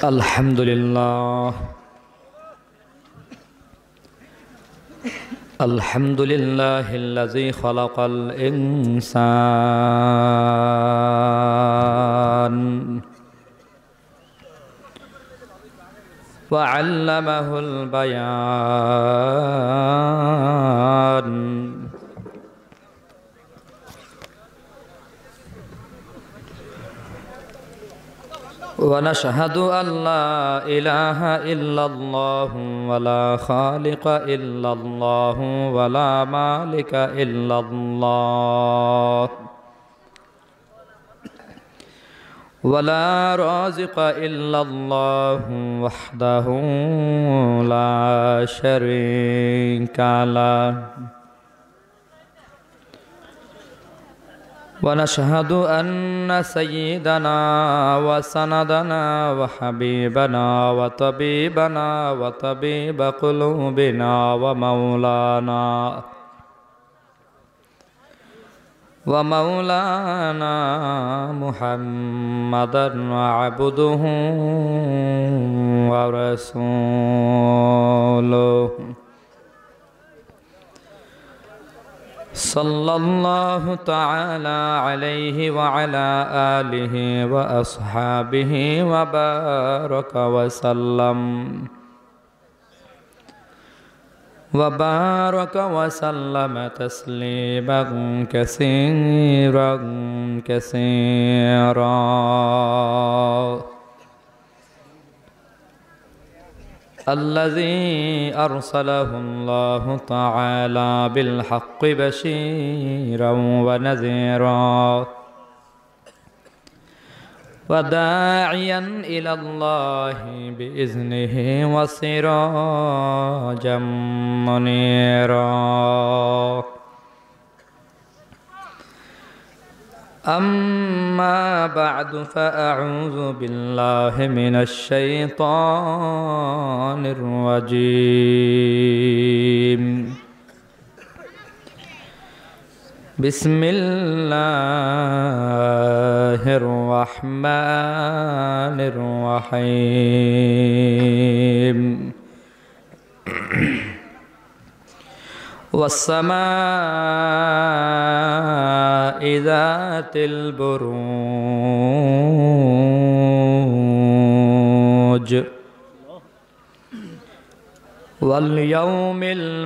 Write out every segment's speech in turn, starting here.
الحمد لله الحمد لله الذي خلق الإنسان وعلمه البيان ونشهد أن لا إله إلا الله ولا خالق إلا الله ولا مالك إلا الله ولا رازق إلا الله وحده لا شريك له ونشهد أن سيدنا وسندنا وحبيبنا وطبيبنا وطبيب قلوبنا ومولانا محمدا عبده ورسوله صلى الله تعالى عليه وعلى آله وأصحابه وبارك وسلم تسليما كثيرا كثيرا الذي أرسله الله تعالى بالحق بشيرا ونذيرا وداعيا إلى الله بإذنه وسراجا منيرا أما بعد فأعوذ بالله من الشيطان الرجيم بسم الله الرحمن الرحيم والسماء ذات البروج واليوم الموعود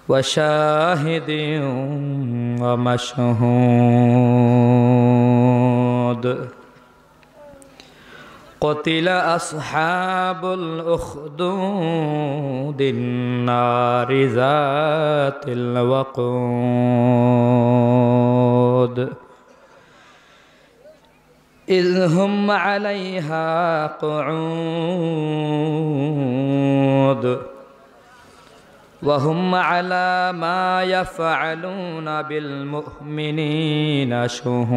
وشاهد ومشهود قتل أصحاب الأخدود النار ذات الوقود إذ هم عليها قعود وهم على ما يفعلون بالمؤمنين شهود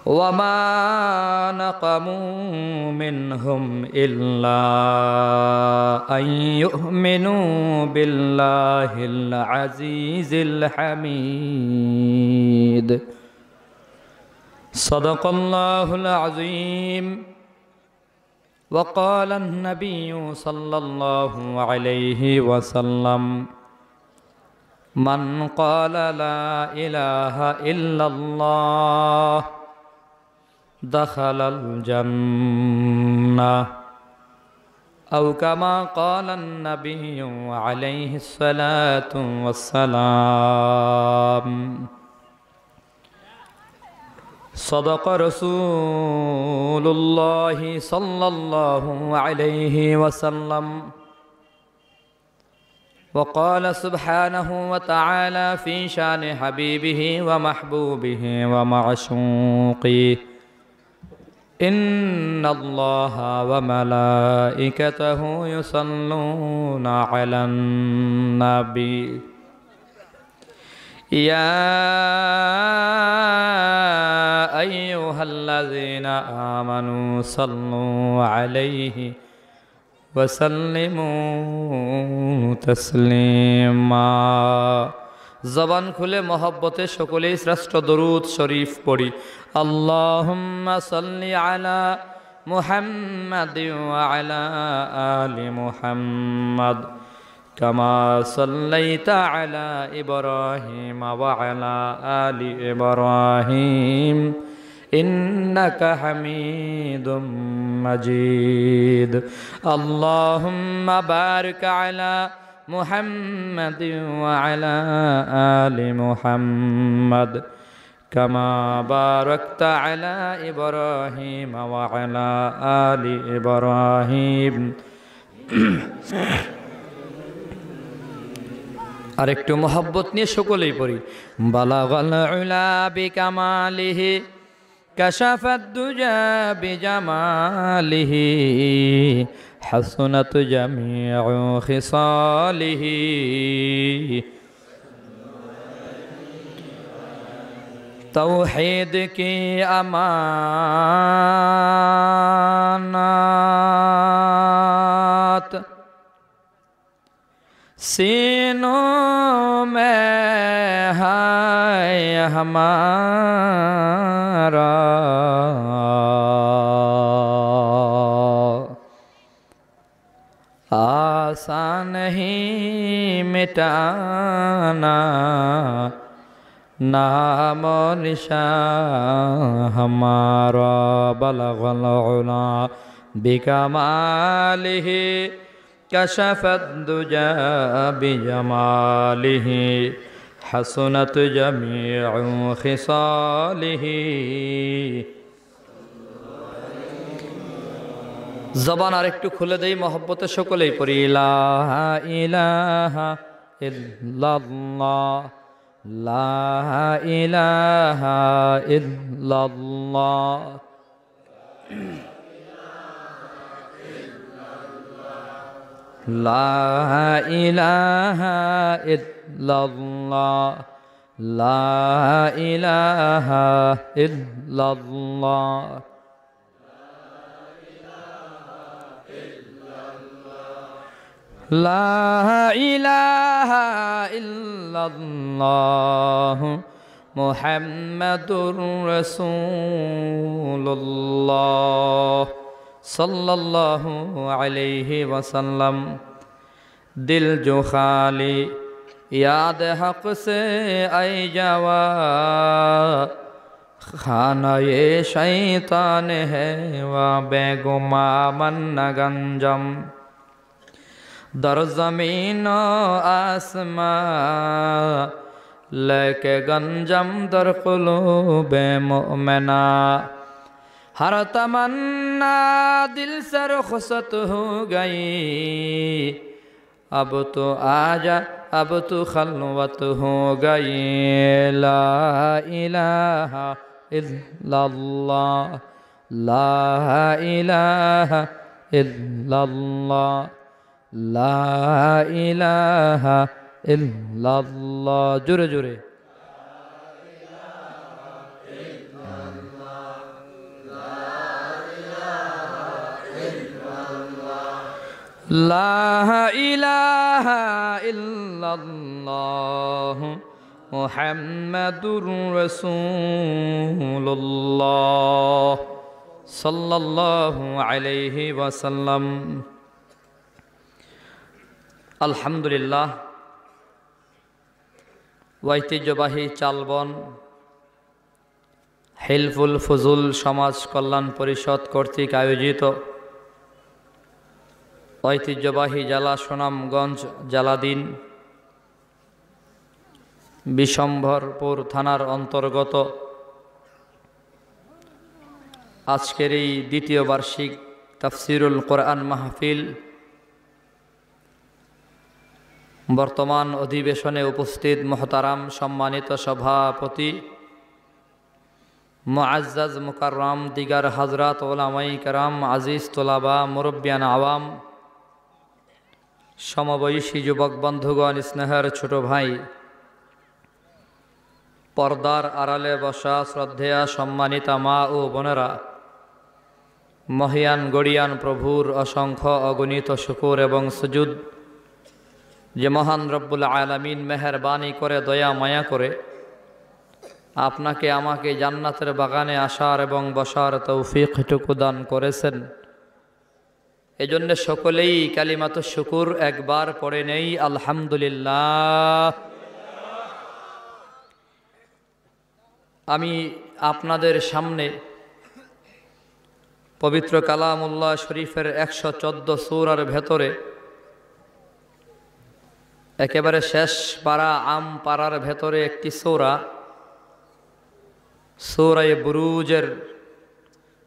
وما نقموا منهم إلا أن يؤمنوا بالله العزيز الحميد صدق الله العظيم وقال النبي صلى الله عليه وسلم من قال لا إله إلا الله دخل الجنة أو كما قال النبي عليه الصلاة والسلام صدق رسول الله صلى الله عليه وسلم وقال سبحانه وتعالى في شان حبيبه ومحبوبه ومعشوقه إن الله وملائكته يصلون على النبي يا أيها الذين آمنوا صلوا عليه وسلموا تسليما জবান খুলে মহব্বতে সকলেই শ্রেষ্ঠ দরুদ শরীফ পড়ি আল্লাহুম্মা সাল্লি আলা মুহাম্মাদ ওয়া আলা আলি মুহাম্মাদ কামা সাল্লাইতা আলা ইব্রাহিম ওয়া আলা আলি ইব্রাহিম ইন্নাকা হামিদুম মাজিদ আল্লাহুম্মা বারিক আলা محمد وعلى آل محمد كما باركت على إبراهيم وعلى آل إبراهيم আরেকটু মোহাব্বত নিয়ে সকলেই পড়ি বালাগাল উলা বিকামালিহি কাশাফাদ দুজা বিজামালিহি حسنت جميع خصاله توحید کی امانات سینوں میں ہے ہمارا آسان نہیں مٹانا نام و نشان ہمارا بلغ العلا بکمالہ کشف الدجى بجمالہ حسنت جمیع خصالہ জবান আর একটু খুলে দেই মহব্বতে সকলেই পড়ি লা ইলাহা ইল্লাল্লাহ লা ইলাহা ইল্লাল্লাহ লা ইলাহা ইল্লাল্লাহ লা ইলাহা ইল্লাল্লাহ لا إله إلا الله محمد رسول الله صلى الله عليه وسلم دل جو خالی یاد حق سے ای جوا خانہ یہ شیطان ہے و بے گما من گنجم در زمین و آسمان لے کے گنجم در قلوب مؤمنہ ہر تمنا دل سے رخصت ہو گئی اب تو آجا اب تو خلوت ہو گئی لا الہ الا اللہ لا الہ الا اللہ لا إله إلا الله جرے جرے لا إله إلا الله محمد رسول الله صلى الله عليه وسلم আলহামদুলিল্লাহ ঐতিহ্যবাহী চালবন হিলফুল ফুজুল সমাজ কল্যাণ পরিষদ কর্তৃক আয়োজিত ঐতিহ্যবাহী জেলা সুনামগঞ্জ জেলাধীন বিশম্ভরপুর থানার অন্তর্গত আজকের এই দ্বিতীয় বার্ষিক তাফসিরুল কোরআন মাহফিল বর্তমান অধিবেশনে উপস্থিত মুহতারাম সম্মানিত সভাপতি মুআজ্জাজ মুকাররম দিগার হযরত উলামায়ে কেরাম আজিজ তোলাবা মুরব্বিয়ান আওয়াম সমবয়সী যুবক বন্ধুগণ স্নেহের ছোট ভাই পর্দার আড়ালে বসা শ্রদ্ধেয়া সম্মানিতা মা ও বোনেরা মহিয়ান গড়িয়ান প্রভুর অসংখ্য অগণিত শুকুর এবং সুজুদ যে মহান রব্বুল আলামিন মেহেরবানি করে দয়া মায়া করে আপনাকে আমাকে জান্নাতের বাগানে আসার এবং বসার তৌফিকটুকু দান করেছেন। এজন্য সকলেই কালিমাত শুকুর একবার পড়ে নেই আলহামদুলিল্লাহ। আমি আপনাদের সামনে পবিত্র কালামুল্লাহ শরীফের 114 সূরার ভেতরে একেবারে শেষ পারা আম পারার ভেতরে একটি সূরা সূরা বুরুজের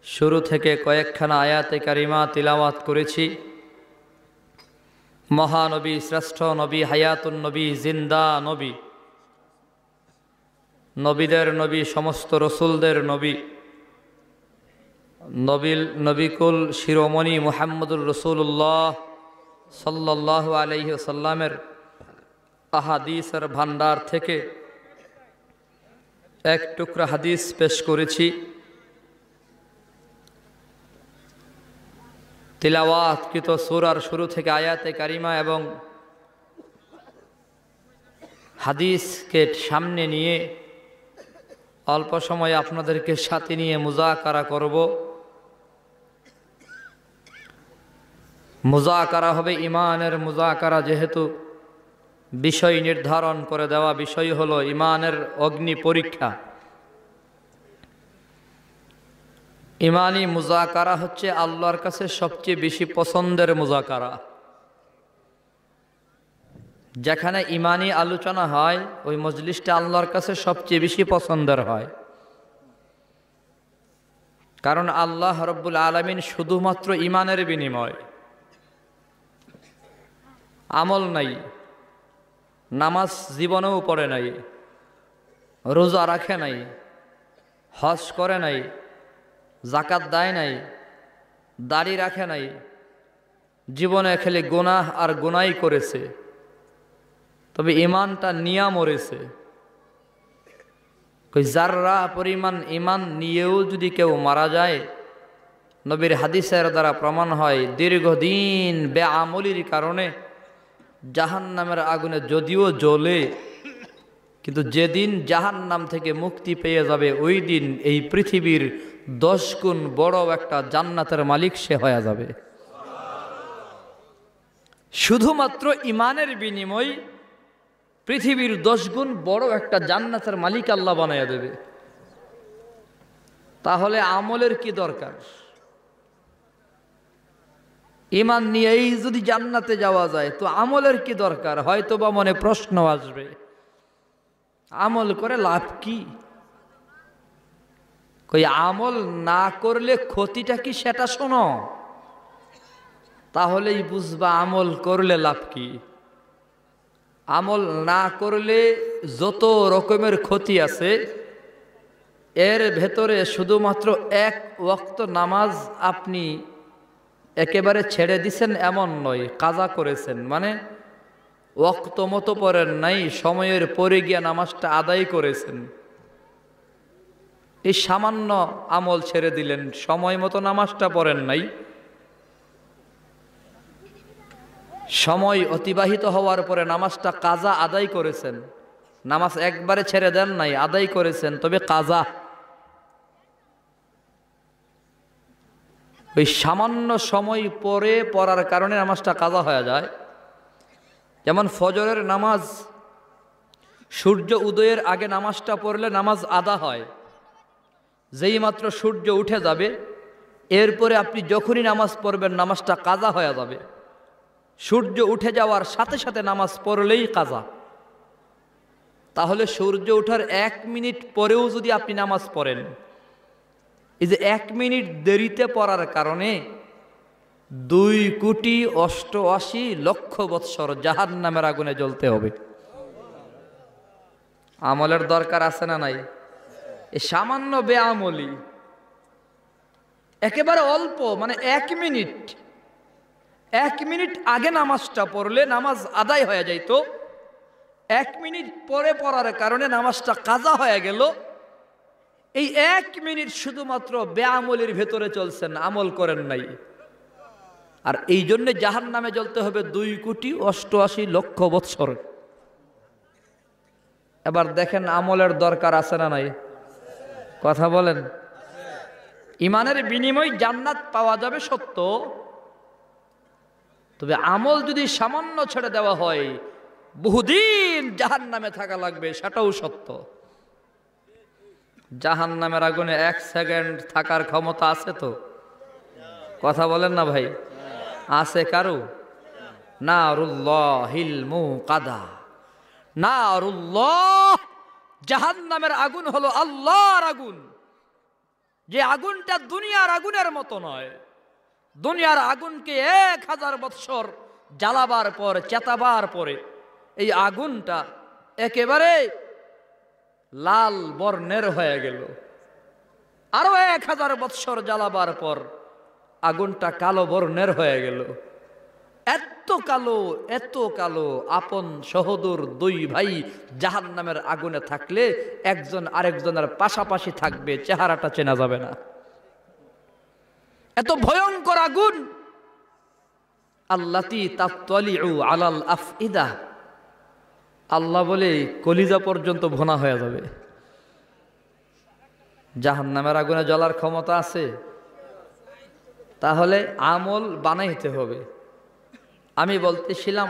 শুরু থেকে কয়েকখানা আয়াতে কারিমা তিলাওয়াত করেছি। মহানবী, শ্রেষ্ঠ নবী, হায়াতুন নবী, জিন্দা নবী, নবীদের নবী, সমস্ত রসুলদের নবী, নবিকুল শিরোমণি মুহাম্মদুর রসুল্লাহ সাল্লাল্লাহু আলাইহি ওয়াসাল্লামের আহাদিসের ভান্ডার থেকে এক টুকরা হাদিস পেশ করেছি। তিলাওয়াতকৃত সূরার শুরু থেকে আয়াতে কারিমা এবং হাদিসকে সামনে নিয়ে অল্প সময় আপনাদেরকে সাথে নিয়ে মুযাকারা করব। মুযাকারা হবে ইমানের মুযাকারা, যেহেতু বিষয় নির্ধারণ করে দেওয়া বিষয় হলো ইমানের অগ্নি পরীক্ষা। ইমানি মুযাকারা হচ্ছে আল্লাহর কাছে সবচেয়ে বেশি পছন্দের মুযাকারা। যেখানে ইমানি আলোচনা হয় ওই মজলিসটা আল্লাহর কাছে সবচেয়ে বেশি পছন্দের হয়, কারণ আল্লাহ রব্বুল আলামিন শুধুমাত্র ইমানের বিনিময়, আমল নাই, নামাজ জীবনেও পড়ে নাই, রোজা রাখে নাই, হজ করে নাই, যাকাত দেয় নাই, দাড়ি রাখে নাই, জীবনে খেলে গুনাহ আর গুনাই করেছে, তবে ইমানটা নিয়া মরেছে। যাররা পরিমাণ ইমান নিয়েও যদি কেউ মারা যায়, নবীর হাদিসের দ্বারা প্রমাণ হয় দীর্ঘদিন বেআমলির কারণে জাহান্নামের আগুনে যদিও জ্বলে, কিন্তু যেদিন জাহান্নাম থেকে মুক্তি পেয়ে যাবে ওই দিন এই পৃথিবীর 10 গুণ বড় একটা জান্নাতের মালিক সে হয়ে যাবে। শুধুমাত্র ইমানের বিনিময় পৃথিবীর 10 গুণ বড় একটা জান্নাতের মালিক আল্লাহ বানাইয়া দেবে। তাহলে আমলের কি দরকার? ইমান নিয়েই যদি জান্নাতে যাওয়া যায় তো আমলের কি দরকার? হয়তো বা মনে প্রশ্ন আসবে, আমল করে লাভ কি? কই আমল না করলে ক্ষতিটা কি সেটা শোনো, তাহলেই বুঝবা আমল করলে লাভ কি। আমল না করলে যত রকমের ক্ষতি আছে, এর ভেতরে শুধুমাত্র এক ওয়াক্ত নামাজ আপনি একেবারে ছেড়ে দিছেন এমন নয়, কাজা করেছেন, মানে ওয়াক্ত মতো পড়েন নাই, সময়ের পরে গিয়া নামাজটা আদায় করেছেন, এই সামান্য আমল ছেড়ে দিলেন, সময় মতো নামাজটা পড়েন নাই, সময় অতিবাহিত হওয়ার পরে নামাজটা কাজা আদায় করেছেন, নামাজ একবারে ছেড়ে দেন নাই, আদায় করেছেন, তবে কাজা। ওই সামান্য সময় পরে পড়ার কারণে নামাজটা কাজা হয়ে যায়। যেমন ফজরের নামাজ সূর্য উদয়ের আগে নামাজটা পড়লে নামাজ আদা হয়, যেই মাত্র সূর্য উঠে যাবে এরপরে আপনি যখনই নামাজ পড়বেন নামাজটা কাজা হয়ে যাবে। সূর্য উঠে যাওয়ার সাথে সাথে নামাজ পড়লেই কাজা। তাহলে সূর্য ওঠার 1 মিনিট পরেও যদি আপনি নামাজ পড়েন, এই যে 1 মিনিট দেরিতে পড়ার কারণে 2,88,00,000 বৎসর জাহান্নামের আগুনে জ্বলতে হবে। আমলের দরকার আছে না নাই? এই সামান্য বেআমলি একেবারে অল্প, মানে 1 মিনিট আগে নামাজটা পড়লে নামাজ আদায় হয়ে যাইত, 1 মিনিট পরে পড়ার কারণে নামাজটা কাজা হয়ে গেল। এই 1 মিনিট শুধুমাত্র বেআমলের ভেতরে চলছেন, আমল করেন নাই। আর এই জন্য জাহান্নামে জ্বলতে হবে 2,88,00,000 বৎসর। এবার দেখেন আমলের দরকার আছে না নাই? কথা বলেন। ইমানের বিনিময় জান্নাত পাওয়া যাবে সত্য, তবে আমল যদি সামান্য ছেড়ে দেওয়া হয় বহুদিন জাহান্নামে থাকা লাগবে, সেটাও সত্য। জাহান্নামের আগুনে 1 সেকেন্ড থাকার ক্ষমতা আছে তো? কথা বলেন না ভাই, আছে কারো? নারুল্লাহিল মুকাদা, নারুল্লাহ, জাহান্নামের আগুন হলো আল্লাহর আগুন। যে আগুনটা দুনিয়ার আগুনের মতো নয়। দুনিয়ার আগুনকে 1000 বৎসর জ্বালাবার পর, চেতাবার পরে এই আগুনটা একেবারে লাল বর্ণের হয়ে গেল। আরো 1000 বৎসর জ্বালাবার পর আগুনটা কালো বর্ণের হয়ে গেল। এত কালো, এত কালো। আপন সহোদর 2 ভাই জাহান্নামের আগুনে থাকলে একজন আরেকজনের পাশাপাশি থাকবে, চেহারাটা চেনা যাবে না। এত ভয়ঙ্কর আগুন। আল্লাতি তাত্তালিউ আলাল আফইদা, আল্লাহ বলে কলিজা পর্যন্ত ভোনা হয়ে যাবে। জাহান্নামের আগুনে জ্বলার ক্ষমতা আছে? তাহলে আমল বানাইতে হবে। আমি বলতেছিলাম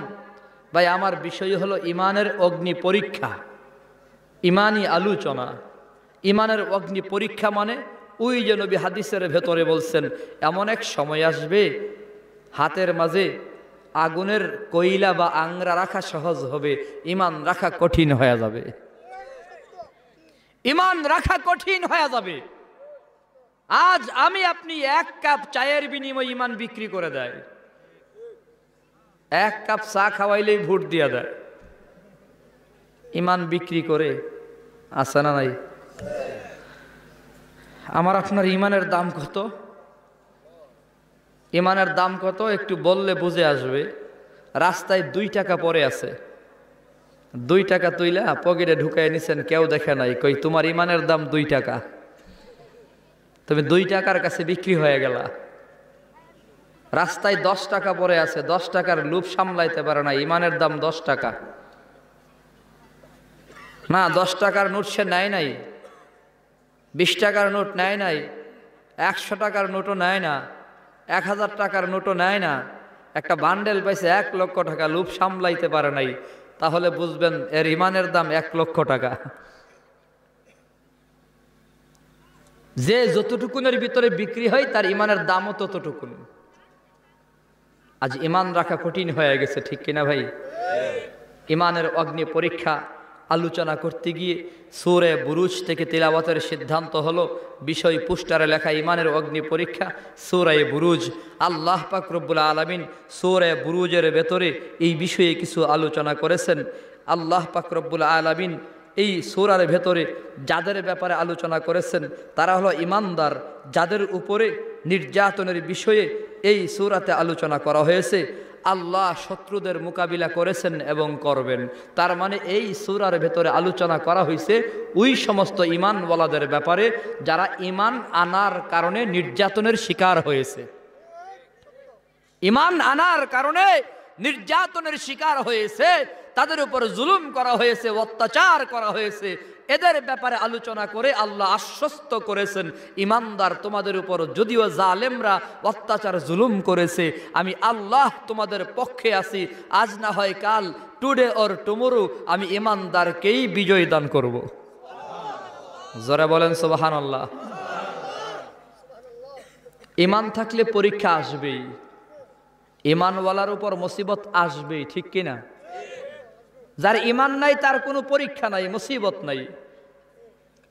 ভাই, আমার বিষয় হলো ইমানের অগ্নি পরীক্ষা, ইমানি আলোচনা। ইমানের অগ্নি পরীক্ষা মানে ওই যে নবী হাদিসের ভেতরে বলছেন, এমন এক সময় আসবে হাতের মাঝে আগুনের কয়লা বা আংরা রাখা সহজ হবে, ইমান রাখা কঠিন হয়ে যাবে। ইমান রাখা কঠিন হয়ে যাবে। আজ আমি আপনি 1 কাপ চায়ের বিনিময়ে ইমান বিক্রি করে দেয়। 1 কাপ চা খাওয়াইলেই ভোট দিয়া দেয়। ইমান বিক্রি করে, আছে না নাই? আমার আপনার ইমানের দাম কত? ইমানের দাম কত একটু বললে বুঝে আসবে। রাস্তায় 2 টাকা পড়ে আছে, 2 টাকা তুইলা পকেটে ঢুকাই নিছেন, কেউ দেখে নাই। কই তোমার ইমানের দাম 2 টাকা, তুমি 2 টাকার কাছে বিক্রি হয়ে গেলা। রাস্তায় 10 টাকা পড়ে আছে, 10 টাকার লোভ সামলাইতে পারে না, ইমানের দাম 10 টাকা। না, 10 টাকার নোট সে নেয় নাই, 20 টাকার নোট নেয় নাই, 100 টাকার নোটও নেয় না, 1000 টাকার নোটও নেয় না। একটা বান্ডেল পাইছে 1 লক্ষ টাকা, লোভ সামলাইতে পারে নাই। তাহলে বুঝবেন এর ইমানের দাম 1 লক্ষ টাকা। যে যতটুকুনের ভিতরে বিক্রি হয় তার ইমানের দামও ততটুকুন। আজ ইমান রাখা কঠিন হয়ে গেছে, ঠিক কিনা ভাই? ইমানের অগ্নি পরীক্ষা আলোচনা করতে গিয়ে সূরা বুরুজ থেকে তিলাওয়াতের সিদ্ধান্ত হলো, বিষয় পোস্টারে লেখা ইমানের অগ্নি পরীক্ষা সূরা বুরুজ। আল্লাহ পাক রব্বুল আলামিন সূরা বুরুজের ভেতরে এই বিষয়ে কিছু আলোচনা করেছেন। আল্লাহ পাক রব্বুল আলামিন এই সূরার ভেতরে যাদের ব্যাপারে আলোচনা করেছেন তারা হলো ইমানদার, যাদের উপরে নির্যাতনের বিষয়ে এই সূরাতে আলোচনা করা হয়েছে। আল্লাহ শত্রুদের মোকাবিলা করেছেন এবং করবেন। তার মানে এই সূরার ভেতরে আলোচনা করা হয়েছে ওই সমস্ত ঈমানওয়ালাদের ব্যাপারে যারা ঈমান আনার কারণে নির্যাতনের শিকার হয়েছে। ঈমান আনার কারণে নির্যাতনের শিকার হয়েছে, তাদের উপর জুলুম করা হয়েছে, অত্যাচার করা হয়েছে, এদের ব্যাপারে আলোচনা করে আল্লাহ আশ্বস্ত করেছেন, ইমানদার তোমাদের উপর যদিও জালেমরা অত্যাচার জুলুম করেছে, আমি আল্লাহ তোমাদের পক্ষে আছি। আজ না হয় কাল, টুডে অর টুমোরো আমি ইমানদারকেই বিজয় দান করব। জোরে বলেন সুবহানাল্লাহ। ইমান থাকলে পরীক্ষা আসবেই, ইমানওয়ালার উপর মুসিবত আসবেই, ঠিক কিনা? যার ইমান নাই তার কোনো পরীক্ষা নাই, মুসিবত নাই।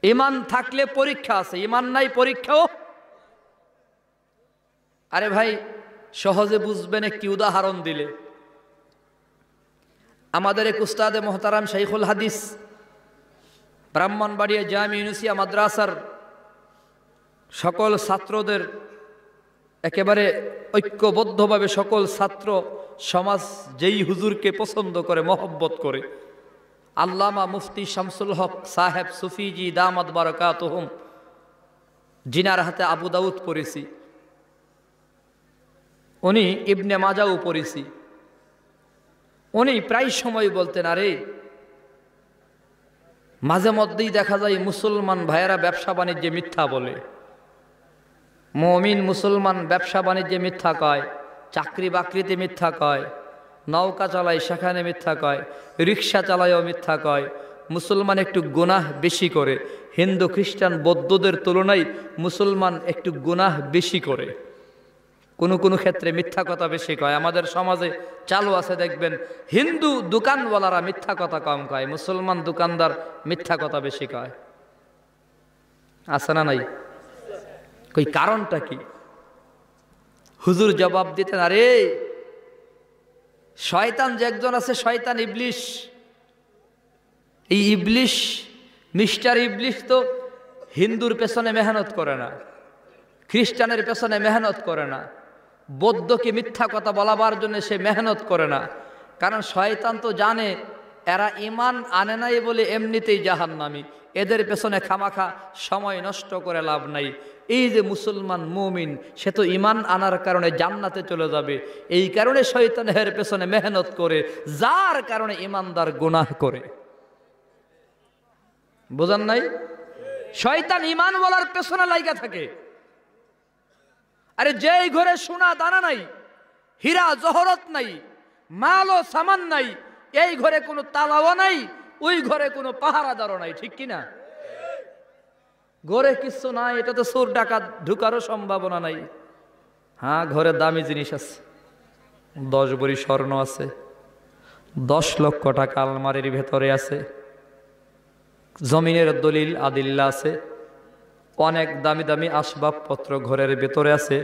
ইমান থাকলে পরীক্ষা আছে, ইমান নাই পরীক্ষাও। আরে ভাই সহজে বুঝবেন একটি উদাহরণ দিলে। আমাদের এক উস্তাদে মোহতারাম শাইখুল হাদিস ব্রাহ্মণবাড়িয়া জামি ইউনুসিয়া মাদ্রাসার সকল ছাত্রদের একেবারে ঐক্যবদ্ধভাবে সকল ছাত্র সমাজ যেই হুজুরকে পছন্দ করে, মহব্বত করে, আল্লামা মুফতি শামসুল হক সাহেব সুফিজি দামাত বারাকাতুহুম জিনার হাতে আবু দাউদ পড়েছি, উনি ইবনে মাজাও পড়েছি। উনি প্রায় সময় বলতেন, আরে মাঝে মধ্যেই দেখা যায় মুসলমান ভাইয়েরা ব্যবসা বাণিজ্যে মিথ্যা বলে, মুমিন মুসলমান ব্যবসা বাণিজ্যে মিথ্যা কয়, চাকরি বাকরিতে মিথ্যা কয়, নৌকা চালায় সেখানে মিথ্যা কয়, রিক্সা চালায়ও মিথ্যা কয়। মুসলমান একটু গুনাহ বেশি করে, হিন্দু খ্রিস্টান বৌদ্ধদের তুলনায় মুসলমান একটু গুনাহ বেশি করে, কোনো কোনো ক্ষেত্রে মিথ্যা কথা বেশি কয়। আমাদের সমাজে চালু আছে দেখবেন, হিন্দু দোকানওয়ালারা মিথ্যা কথা কম কয়, মুসলমান দোকানদার মিথ্যা কথা বেশি কয়। আছে না নাই? কই কারণটা কি? হুজুর জবাব দিতেন, আরে শয়তান যে একজন আছে, শয়তান ইবলিশ। এই ইবলিশ, মিস্টার ইবলিশ তো হিন্দুর পেছনে মেহনত করে না, খ্রিস্টানের পেছনে মেহনত করে না, বৌদ্ধকে মিথ্যা কথা বলাবার জন্য সে মেহনত করে না। কারণ শয়তান তো জানে এরা ঈমান আনে নাই বলে এমনিতেই জাহান্নামী, এদের পেছনে খামাখা সময় নষ্ট করে লাভ নাই। এই যে মুসলমান মুমিন, সে তো ঈমান আনার কারণে জান্নাতে চলে যাবে, এই কারণে শয়তানের পেছনে মেহনত করে, যার কারণে ঈমানদার গুনাহ করে। বুঝেন নাই? শয়তান ঈমান বলার পেছনে লাইগা থাকে। আরে যেই ঘরে সোনা দানা নাই, হীরা জহরত নাই, মাল ও সামান নাই, এই ঘরে কোনো তালাও নাই, ওই ঘরে কোনো পাহারাদারও নাই, ঠিক কিনা? ঘরে কিছু নাই, এটা তো চোর ডাকাত ঢুকারও সম্ভাবনা নাই। হ্যাঁ, ঘরে দামি জিনিস আছে, 10 ভরি স্বর্ণ আছে, 10 লক্ষ টাকা আলমারির ভেতরে আছে, জমিনের দলিল আদিল্লা আছে, অনেক দামি দামি আসবাবপত্র ঘরের ভেতরে আছে।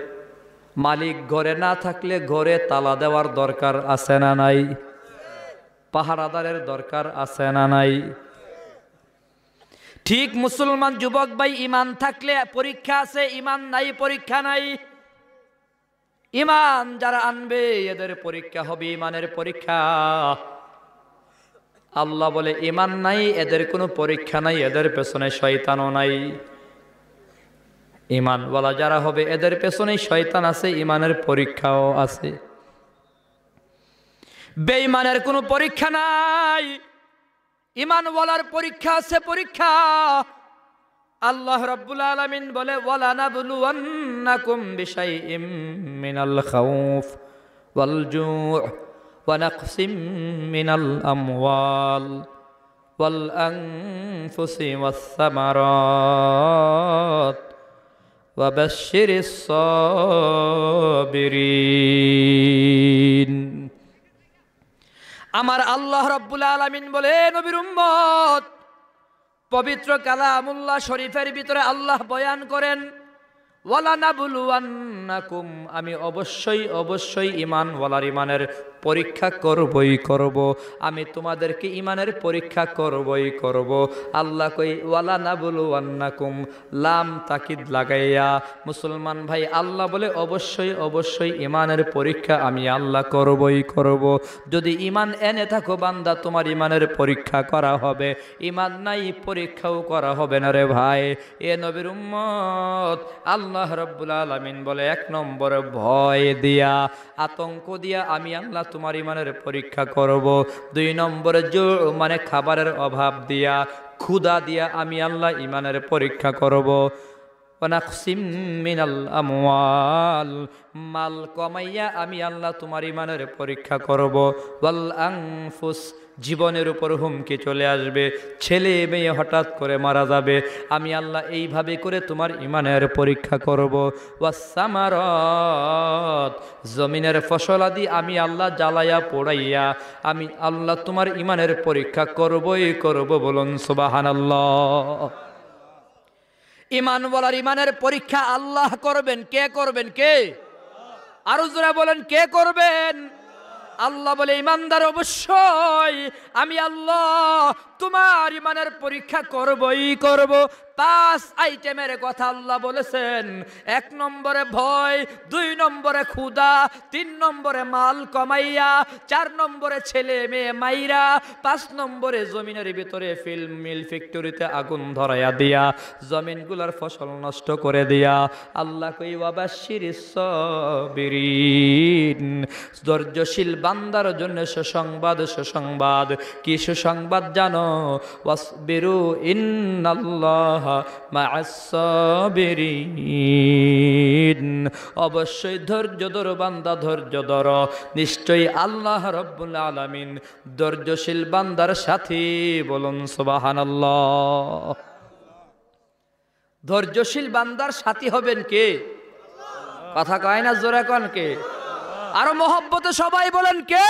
মালিক ঘরে না থাকলে ঘরে তালা দেওয়ার দরকার আছে না নাই? পাহারাদারের দরকার আছে না নাই? ঠিক মুসলমান যুবক ভাই, ঈমান থাকলে পরীক্ষা আছে, ঈমান নাই পরীক্ষা নাই। ঈমান যারা আনবে এদের পরীক্ষা হবে ঈমানের পরীক্ষা। আল্লাহ বলে ঈমান নাই, এদের কোনো পরীক্ষা নাই, এদের পেছনে শয়তানও নাই। ঈমানওয়ালা যারা হবে এদের পেছনেই শয়তান আছে, ঈমানের পরীক্ষাও আছে। বেঈমানের কোনো পরীক্ষা নাই, ঈমানওয়ালার পরীক্ষা আছে, পরীক্ষা। আল্লাহ রাব্বুল আলামিন বলে, ওয়ালা নাবলুওয়ান্নাকুম বিশাইইম মিনাল খাউফ ওয়াল জু' ওয়া নাকসিম মিনাল আমওয়াল ওয়াল আনফুসি ওয়াস সামারাত ওয়া বাশশিরিস সাবিরিন। আমার আল্লাহ রাব্বুল আলামিন বলে, নবীর উম্মত, পবিত্র কালামুল্লাহ শরীফের ভিতরে আল্লাহ বয়ান করেন, ওয়ালা নাবলুওয়ান্নাকুম, আমি অবশ্যই অবশ্যই ঈমানওয়ালার ঈমানের পরীক্ষা করবই করব, আমি তোমাদেরকে ঈমানের পরীক্ষা করবই করব। আল্লাহ কই ওয়ালা নাবলুওয়ান্নাকুম, লাম তাকিদ লাগাইয়া। মুসলমান ভাই, আল্লাহ বলে অবশ্যই অবশ্যই ঈমানের পরীক্ষা আমি আল্লাহ করবই করব। যদি ঈমান এনে থাকো বান্দা, তোমার ঈমানের পরীক্ষা করা হবে, ঈমান নাই পরীক্ষাও করা হবে না রে ভাই। এ নবীর উম্মত, আল্লাহ রাব্বুল আলামিন বলে, 1 নম্বরে ভয় দিয়া, আতঙ্ক দিয়া আমি আল্লাহ তোমার ঈমানের পরীক্ষা করব। 2 নম্বরে মানে খাবারের অভাব দিয়া, ক্ষুধা দিয়া আমি আল্লাহ ঈমানের পরীক্ষা করব। ওয়ানাকসিম মিনাল আমওয়াল, মাল কমাইয়া আমি আল্লাহ তোমার ঈমানের পরীক্ষা করব। ওয়াল আনফুস, জীবনের উপর হুমকি চলে আসবে, ছেলে মেয়ে হঠাৎ করে মারা যাবে, আমি আল্লাহ এইভাবে করে তোমার ঈমানের পরীক্ষা করব। ওয়াস সামারাত, জমিনের ফসলাদি আমি আল্লাহ জ্বালাইয়া পোড়াইয়া আমি আল্লাহ তোমার ঈমানের পরীক্ষা করবই করব। বলুন সুবহানাল্লাহ। ঈমান বলার ঈমানের পরীক্ষা আল্লাহ করবেন। কে করবেন? কে? আরো জোরে বলেন, কে করবেন? আল্লাহ বলে, ঈমানদার অবশ্যই আমি আল্লাহ তোমার ঈমানের পরীক্ষা করবই করব। 5 আইটেমের কথা আল্লাহ বলেছেন। 1 নম্বরে ভয়, 2 নম্বরে ক্ষুধা, 3 নম্বরে মাল কমাইয়া, 4 নম্বরে ছেলে মেয়ে মাইরা, 5 নম্বরে জমিনের ভিতরে ফিল্ম মিল ফ্যাক্টরিতে আগুন ধরাইয়া দিয়া জমিনগুলোর ফসল নষ্ট করে দিয়া। আল্লাহ কই ওয়াবাশশিরিস সাবিরিন, ধৈর্যশীল বান্দার জন্য সুসংবাদ, সুসংবাদ। কি সুসংবাদ জানো? ওয়াসবিরু ইন্নাল্লাহা মা'আস সাবিরিন, অবশ্যই ধৈর্য ধর বান্দা, ধৈর্য ধর, নিশ্চয়ই আল্লাহ রাব্বুল আলামিন ধৈর্যশীল বান্দার সাথী। বলুন সুবহানাল্লাহ। ধৈর্যশীল বান্দার সাথী হবেন কে? কথা কয় না, জোরে কোন কে? আরো মহব্বতে সবাই বলেন কে?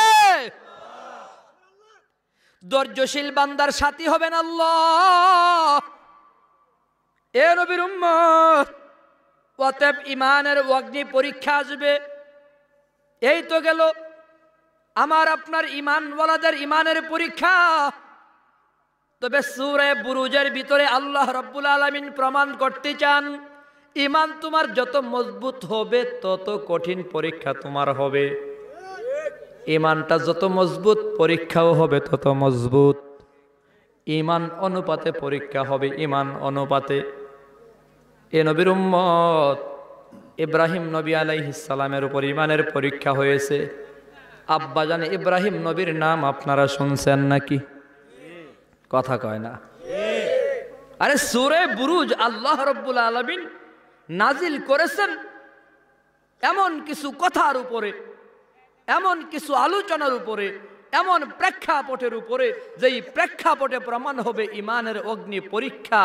ধৈর্যশীল বান্দার সাথী হবেন আল্লাহ। এ নবীর উম্মত, অতএব ইমানের অগ্নি পরীক্ষা আসবে। এই তো গেল আমার আপনার ইমানওয়ালাদের ইমানের পরীক্ষা। তবে সূরা বুরুজের ভিতরে আল্লাহ রাব্বুল আলামিন প্রমাণ করতে চান, ইমান তোমার যত মজবুত হবে তত কঠিন পরীক্ষা তোমার হবে। ইমানটা যত মজবুত পরীক্ষাও হবে তত মজবুত। ইমান অনুপাতে পরীক্ষা হবে, ইমান অনুপাতে। এ নবীর উম্মত, ইব্রাহিম নবী আলাইহিস সালামের উপর ইমানের পরীক্ষা হয়েছে। আব্বা জান ইব্রাহিম নবীর নাম আপনারা শুনছেন নাকি? কথা কয় না। আরে সূরা বুরুজ আল্লাহ রাব্বুল আলামিন নাজিল করেছেন এমন কিছু কথার উপরে, এমন কিছু আলোচনার উপরে, এমন প্রেক্ষাপটের উপরে, যেই প্রেক্ষাপটে প্রমাণ হবে ইমানের অগ্নি পরীক্ষা।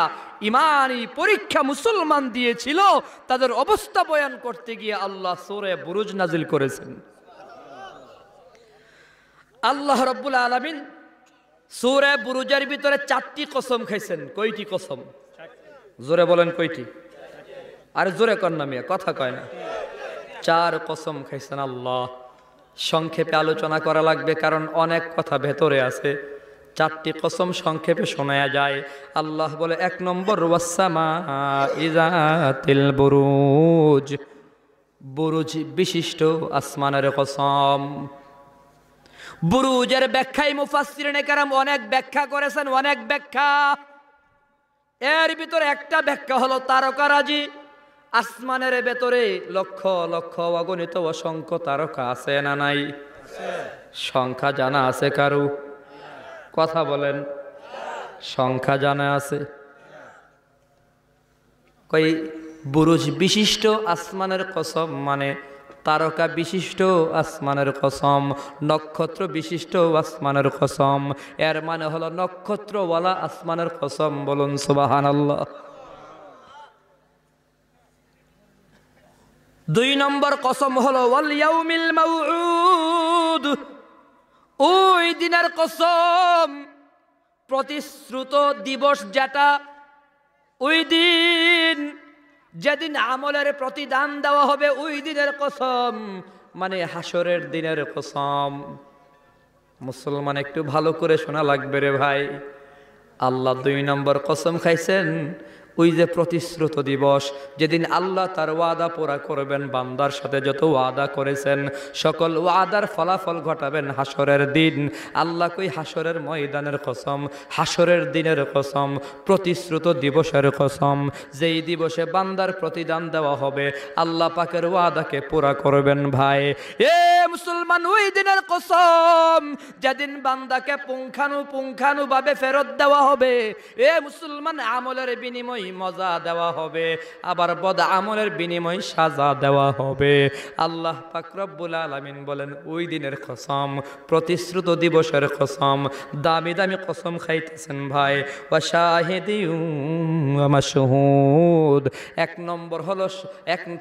ইমানি পরীক্ষা মুসলমান দিয়েছিল, তাদের অবস্থা বয়ান করতে গিয়ে আল্লাহ সূরা বুরুজ নাজিল করেছেন। আল্লাহ রাব্বুল আলামিন সূরা বুরুজের ভিতরে 4টি কসম খাইছেন। কয়টি কসম? জোরে বলেন কয়টি? আর জোরে কর না মিয়া, কথা কয় না। 4 কসম খাইছেন আল্লাহ। সংক্ষেপে আলোচনা করা লাগবে, কারণ অনেক কথা ভেতরে আছে। 4টি কসম সংক্ষেপে শোনা যায়। আল্লাহ বলে 1 নম্বর ওয়াসসামা'i যাতিল বুরুজ, বুরুজ বিশিষ্ট আসমানের কসম। বুরুজের ব্যাখ্যায় মুফাসসিরিনে কেরাম অনেক ব্যাখ্যা করেছেন, অনেক ব্যাখ্যা। এর ভিতরে একটা ব্যাখ্যা হলো তারকারাজি। আসমানের ভেতরে লক্ষ লক্ষ অগণিত অসংখ্য তারকা আছে না নাই? সংখ্যা জানা আছে কারু? কথা বলেন, সংখ্যা জানা আছে? কই বুরুজ বিশিষ্ট আসমানের কসম মানে তারকা বিশিষ্ট আসমানের কসম, নক্ষত্র বিশিষ্ট আসমানের কসম। এর মানে হলো নক্ষত্রওয়ালা আসমানের কসম। বলুন সুবহানাল্লাহ। 2 নম্বর কসম হলো ওয়াল ইয়াউমিল মাউউদ, ওই দিনের কসম, প্রতিশ্রুত দিবস যেটা, ওই দিন যেদিন আমলের প্রতিদান দেওয়া হবে, ওই দিনের কসম মানে হাসরের দিনের কসম। মুসলমান একটু ভালো করে শোনা লাগবে রে ভাই। আল্লাহ 2 নম্বর কসম খাইছেন ওই যে প্রতিশ্রুত দিবস, যেদিন আল্লাহ তার ওয়াদা পুরা করবেন, বান্দার সাথে যত ওয়াদা করেছেন সকল ওয়াদার ফলাফল ঘটাবেন হাসরের দিন। আল্লাহ কই হাসরের ময়দানের কসম, হাসরের দিনের কসম, প্রতিশ্রুত দিবসের কসম, যেই দিবসে বান্দার প্রতিদান দেওয়া হবে, আল্লাহ পাকের ওয়াদাকে পুরা করবেন ভাই। এ মুসলমান, ওই দিনের কসম যেদিন বান্দাকে পুঙ্খানুপুঙ্খানুভাবে ফেরত দেওয়া হবে। এ মুসলমান, আমলের বিনিময় মজা দেওয়া হবে, আবার বদ আমলের বিনিময় সাজা দেওয়া হবে। আল্লাহ পাক রব্বুল আলামিন বলেন ওই দিনের কসম, প্রতিশ্রুত দিবসের কসম। দামি দামি কসম খাইতেছেন ভাই। ওয়া শাহিদিন ওয়া মাশহুদ, 1 নম্বর হলো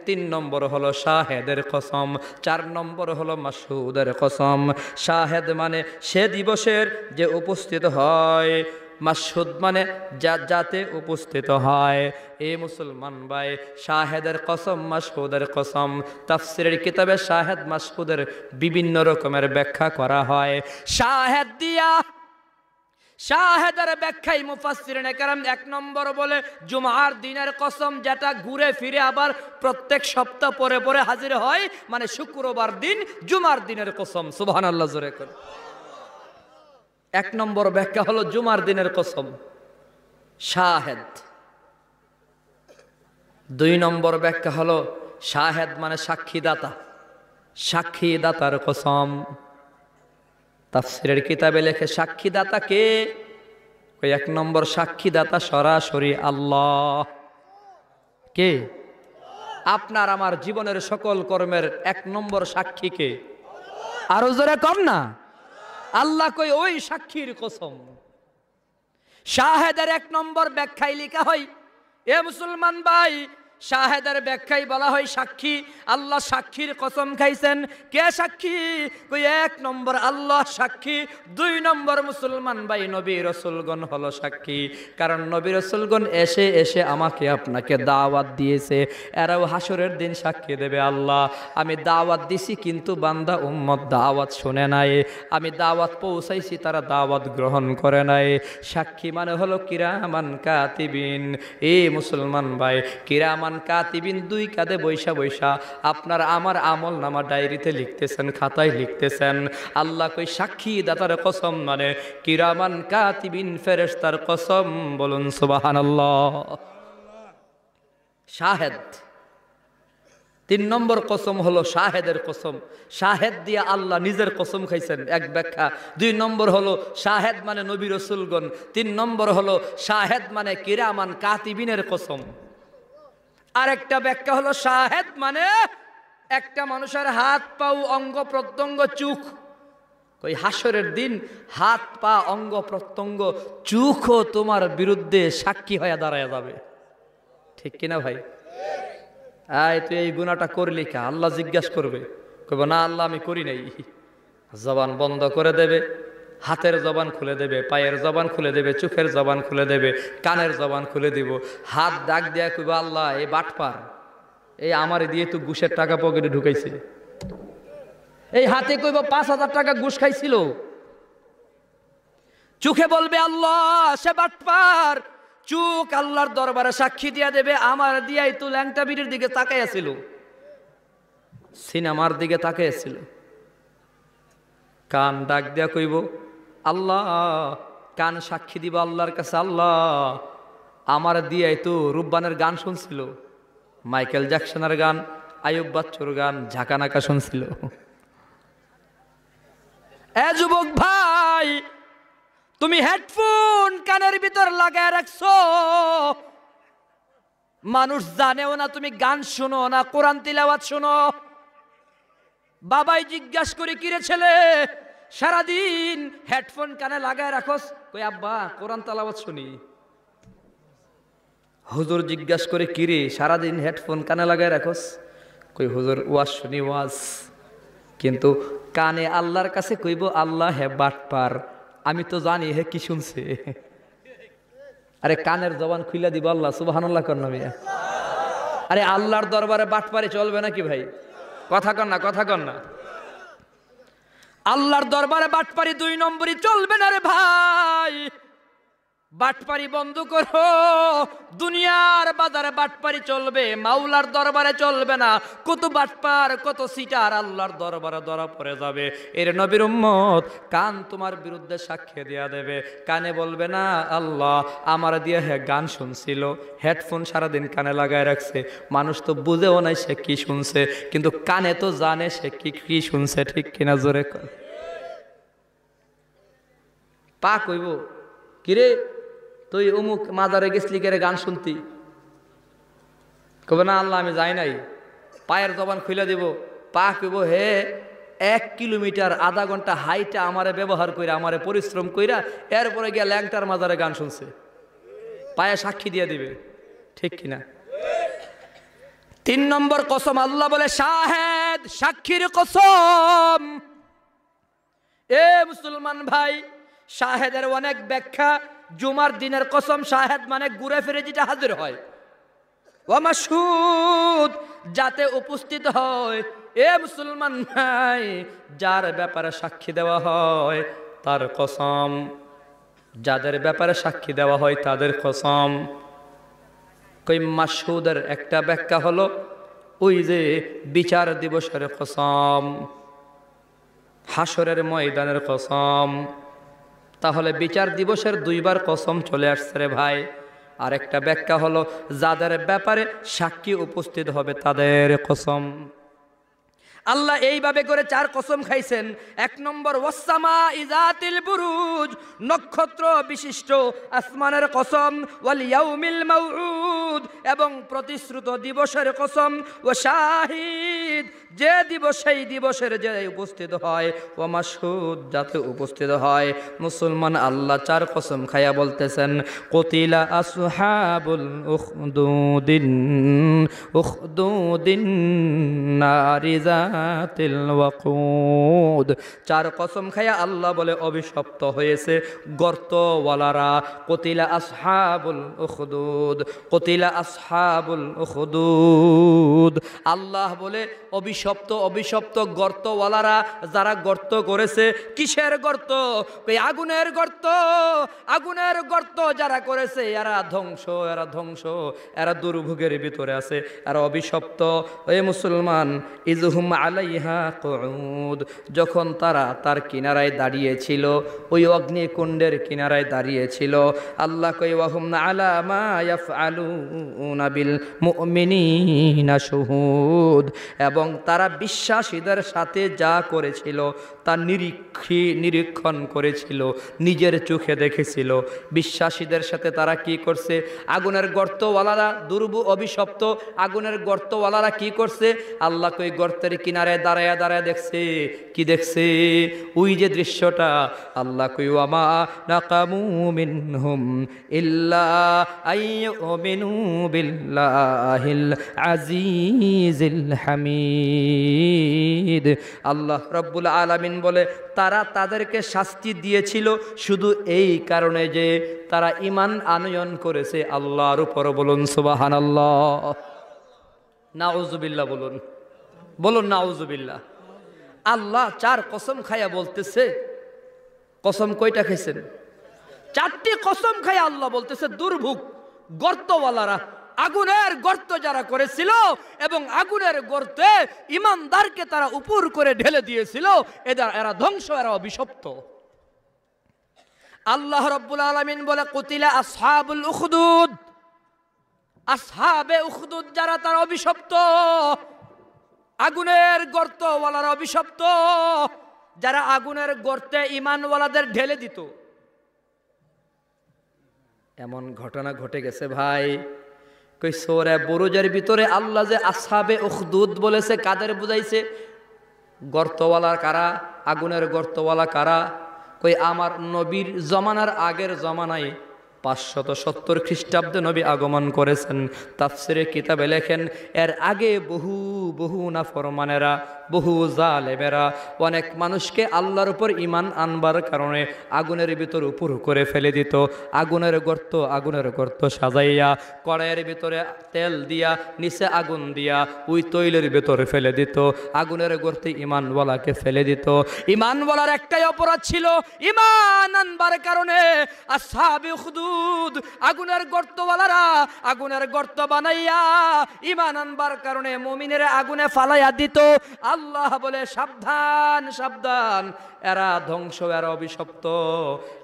3 নম্বর হলো শাহেদের কসম, 4 নম্বর হলো মাশহুদের কসম। শাহেদ মানে সে দিবসের যে উপস্থিত হয়, মাশহুদ মানে যাতে উপস্থিত হয়। এ মুসলমান ভাই, শাহেদের কসম, মাশহুদের কসম, তাফসীরের কিতাবে শাহেদ মাশহুদের বিভিন্ন রকমের ব্যাখ্যা করা হয়। শাহেদ দিয়া শাহেদের ব্যাখ্যায় মুফাসসিরিনে কেরাম ১ নম্বর বলে জুমার দিনের কসম, যেটা ঘুরে ফিরে আবার প্রত্যেক সপ্তাহ পরে পরে হাজির হয়, মানে শুক্রবার দিন জুমার দিনের কসম। সুবহানাল্লাহ জোরে করে। ১ নম্বর ব্যাখ্যা হলো জুমার দিনের কসম শাহেদ। ২ নম্বর ব্যাখ্যা হলো শাহেদ মানে সাক্ষীদাতা, সাক্ষীদাতার কসম। তাফসীরের কিতাবে লেখে সাক্ষীদাতা কে? ওই ১ নম্বর সাক্ষীদাতা সরাসরি আল্লাহ। কে? আপনার আমার জীবনের সকল কর্মের ১ নম্বর সাক্ষী কে? আরো জোরে কর না। আল্লাহ কই ওই সাক্ষীর কসম। শাহেদের ১ নম্বর ব্যাখ্যায় লেখা হয়, এ মুসলমান ভাই, শাহেদের ব্যাখ্যায় বলা হয় সাক্ষী। আল্লাহ সাক্ষীর কসম খাইছেন। কে সাক্ষী? কই ১ নম্বর আল্লাহ সাক্ষী। ২ নম্বর মুসলমান ভাই নবী রাসূলগণ হলো সাক্ষী। কারণ নবী রাসূলগণ এসে এসে আমাকে আপনাকে দাওয়াত দিয়েছে। এরাও হাসরের দিন সাক্ষী দেবে, আল্লাহ আমি দাওয়াত দিছি কিন্তু বান্দা উম্মত দাওয়াত শুনে নাই, আমি দাওয়াত পৌঁছাইছি তারা দাওয়াত গ্রহণ করে নাই। সাক্ষী মানে হলো কিরামান কাতিবিন। এই মুসলমান ভাই, কিরামান কাতিবিন ২ কাঁধে বৈশা বৈশা আপনার আমার আমল নামা ডায়েরিতে লিখতেছেন, খাতায় লিখতেছেন। আল্লাহ কই সাক্ষী দাতার কসম মানে কিরামান কাতিবিন ফেরেশতার কসম। বলুন সুবহানাল্লাহ। শাহেদ ৩ নম্বর কসম হলো শাহেদের কসম। শাহেদ দিয়ে আল্লাহ নিজের কসম খাইছেন, ১ ব্যাখ্যা। ২ নম্বর হলো শাহেদ মানে নবী রাসূলগণ। ৩ নম্বর হলো শাহেদ মানে কিরামান কাতিবিনের কসম। আরেকটা ব্যাখ্যা হলো শাহেদ মানে একটা মানুষের হাত পাও অঙ্গ প্রত্যঙ্গ চোখ, ওই হাসরের দিন হাত পা অঙ্গ প্রত্যঙ্গ চোখও তোমার বিরুদ্ধে সাক্ষী হয়ে দাঁড়ায় যাবে। ঠিক কিনা ভাই? আয় তুই এই গুনাহটা করলি কা? আল্লাহ জিজ্ঞাসা করবে, কইব না আল্লাহ আমি করি নাই। জবান বন্ধ করে দেবে, হাতের জবান খুলে দেবে, পায়ের জবান খুলে দেবে, চোখের জবান খুলে দেবে, কানের জবান খুলে দিব। হাত ডাক দেয়া কইব আল্লাহ এই বাটপার, এই আমারে দিয়ে তো ঘুষের টাকা পকেটে ঢুকাইছে। এই হাতে কইব ৫,০০০ টাকা ঘুষ খাইছিল। চোখে বলবে আল্লাহ সে বাটপার। চোখ আল্লাহর দরবারে সাক্ষী দিয়া দেবে আমার দিয়াই তো ল্যাংটা বিড়ির দিকে তাকাইয়াছিল, সিনেমার দিকে তাকাইয়াছিল। কান ডাক দিয়া কইব আল্লাহ, কান সাক্ষী দিব আল্লাহর কাছে আল্লাহ আমার দিয়াই তো রূপবানের গান শুনছিল, মাইকেল জ্যাকসনের গান, আয়ুব বাচ্চুর গান, ঝাঁকানাকা শুনছিল। এ যুবক ভাই, তুমি হেডফোন কানের ভিতর লাগায় রাখছো, মানুষ জানেও না তুমি গান শুনো না, কোরআন তিলাওয়াত শুনো। বাবাই জিজ্ঞাসা করে কিরে ছেলে সারাদিন হেডফোন কানে লাগায় রাখোস? কই আব্বা কোরআন তিলাওয়াত শুনি। হুজুর জিজ্ঞাসা করে কিরে সারাদিন হেডফোন কানে লাগায় রাখোস? কই হুজুর ওয়াজ শুনি ওয়াজ। কিন্তু কানে আল্লাহর কাছে কইব আল্লাহ হে বাটপার, আমি তো জানি হে কি শুনছে। আরে কানের জবান খুইলা দিব আল্লাহ সুবহানাল্লাহ কর না মিয়া। আরে আল্লাহর দরবারে বাটপারে চলবে নাকি ভাই? কথা কর না, কথা কর না। আল্লাহর দরবারে বাটপারি ২ নম্বরই চলবে না রে ভাই। বাটপারি বন্ধ করো। দুনিয়ার বাজারে বাটপারি চলবে, মাওলার দরবারে চলবে না। কত বাটপার কত সিটার আল্লাহর দরবারে ধরা পড়ে যাবে। এর নবীর উম্মত কান তোমার বিরুদ্ধে সাক্ষ্য দেয়া দেবে। কানে বলবে না আল্লাহ আমার দিয়ে গান শুনছিল, হেডফোন সারাদিন কানে লাগায় রাখছে, মানুষ তো বুঝেও নাই সে কি শুনছে, কিন্তু কানে তো জানে সে কি কি শুনছে। ঠিক কিনা জোরে কর। পা কইব কিরে তুই অমুক মাজারে গেছলি কে গান শুনতি? কবে না আল্লাহ আমি যাই নাই। পায়ের জবান খুলে দিব। পা কইব হে ১ কিলোমিটার আধা ঘন্টা হাইটা আমারে ব্যবহার কইরা আমারে পরিশ্রম কইরা এরপরে গিয়া ল্যাংটার মাজারে গান শুনছে। পায়ে সাক্ষী দিয়ে দিবে। ঠিক কিনা? ৩ নম্বর কসম আল্লাহ বলে শাহেদ, সাক্ষীর কসম। এ মুসলমান ভাই, শাহেদের অনেক ব্যাখ্যা। জুমার দিনের কসম শাহেদ মানে ঘুরে ফিরে যেটা হাজির হয়। ওয়া মাশহুদ যাতে উপস্থিত হয়। এ মুসলমান ভাই, যার ব্যাপারে সাক্ষী দেওয়া হয় তার কসম। যাদের ব্যাপারে সাক্ষী দেওয়া হয় তাদের কসম। কই মাসহুদের একটা ব্যাখ্যা হলো ওই যে বিচার দিবসের কসম, হাসরের ময়দানের কসম। তাহলে বিচার দিবসের দুইবার কসম চলে আসছে রে ভাই। আর একটা ব্যাখ্যা হলো যাদের ব্যাপারে সাক্ষী উপস্থিত হবে তাদের কসম। আল্লাহ এইভাবে করে 4 কসম খাইছেন। 1 নম্বর ওয়াসসামা ইযাতিল বুরুজ, নক্ষত্র বিশিষ্ট আসমানের কসম, ওয়াল ইয়াউমিল মাউউদ, এবং প্রতিশ্রুত দিবসের কসম, ও শাহিদ, যে দিবস সেই দিবসের যে উপস্থিত হয়, ও মাশহুদ, যাতে উপস্থিত হয়। মুসলমান আল্লাহ 4 কসম খায়া বলতেছেন কুতিলা আসহাবুল উখদুদিন নারি যাতিল ওয়াকুদ। 4 কসম খায়া আল্লাহ বলে অভিশপ্ত হয়েছে গর্তওয়ালারা। কুতিলা আসহাবুল উখদুদ, কুতিলা আসহাবুল উখদুদ। আল্লাহ বলে অভিশপ্ত গর্তওয়ালারা, যারা গর্ত করেছে। কিসের গর্ত? আগুনের গর্ত। আগুনের গর্ত যারা করেছে এরা ধ্বংস, এরা দুর্ভোগের ভিতরে আছে, এরা অভিশপ্ত। এ মুসলমান, ইজহুম আলাইহা কুউদ, যখন তারা তার কিনারায় দাঁড়িয়েছিল, ওই অগ্নিকুণ্ডের কিনারায় দাঁড়িয়েছিল, আল্লাহ কই ওয়াহুম আলা মা ইয়াফআলুনা বিল মুমিনিনা শুহুদ, এবং তারা বিশ্বাসীদের সাথে যা করেছিল তা নিরীক্ষণ করেছিল, নিজের চোখে দেখেছিল। বিশ্বাসীদের সাথে তারা কি করছে? আগুনের গর্তওয়ালারা, অভিশপ্ত আগুনের গর্তওয়ালারা কি করছে? আল্লাহ কই গর্তের কিনারে দাঁড়ায় দেখছে। কি দেখছে? ওই যে দৃশ্যটা, আল্লাহ কই ওয়ামা নাকামু মিনহুম ইল্লা আইয়ুমিনু বিল্লাহিল আজিজিল হামিদ। আল্লাহ রাব্বুল আলামিন বলে তারা তাদেরকে শাস্তি দিয়েছিল শুধু এই কারণে যে তারা ঈমান আনয়ন করেছে আল্লাহর উপর। বলুন সুবহানাল্লাহ, নাউজুবিল্লাহ, বলুন নাউজুবিল্লাহ। আল্লাহ 4 কসম খায়া বলতেছে, কসম কয়টা খাইছেন? 4টি কসম খায়া আল্লাহ বলতেছে দুর্ভোগ গর্তওয়ালারা, আগুনের গর্ত যারা করেছিল এবং আগুনের গর্তে ইমানদারকে তারা উপর করে ঢেলে দিয়েছিল, এরা ধ্বংস, এরা অভিশপ্ত। আল্লাহ রাব্বুল আলামিন বলে কুতিলা আসহাবুল উখদুদ, আসহাবে উখদুদ যারা, তারা অভিশপ্ত। আগুনের গর্তওয়ালারা অভিশপ্ত, যারা আগুনের গর্তে ঈমানওয়ালাদের ঢেলে দিত। এমন ঘটনা ঘটে গেছে ভাই। কই সূরা বুরুজের ভিতরে আল্লাহ যে আসহাবে উখদুদ বলেছে, কাদের বুঝাইছে? গর্তওয়ালা কারা? আগুনের গর্তওয়ালা কারা? কই আমার নবীর জমানার আগের জমানায় 570 খ্রিস্টাব্দে নবী আগমন করেছেন। তাফসিরে কিতাবে লেখেন এর আগে বহু নাফরমানেরা, বহু জালেমেরা অনেক মানুষকে আল্লাহর উপর ঈমান আনবার কারণে আগুনের ভিতর উপর করে ফেলে দিত। আগুনের গর্ত সাজাইয়া কড়াইয়ের ভিতরে তেল দিয়া, নিচে আগুন দিয়া ওই তৈলের ভিতরে ফেলে দিত। আগুনের গর্তে ঈমানওয়ালাকে ফেলে দিত। ঈমানওয়ালার একটাই অপরাধ ছিল, ঈমান আনবার কারণে আসহাবে উখদুদ আগুনের গর্তওয়ালারা আগুনের গর্ত বানাইয়া ঈমান আনবার কারণে মুমিনেরা আগুনে ফালাইয়া দিত। আল্লাহ বলে সাবধান সাবধান, এরা ধ্বংস, এরা অভিশপ্ত।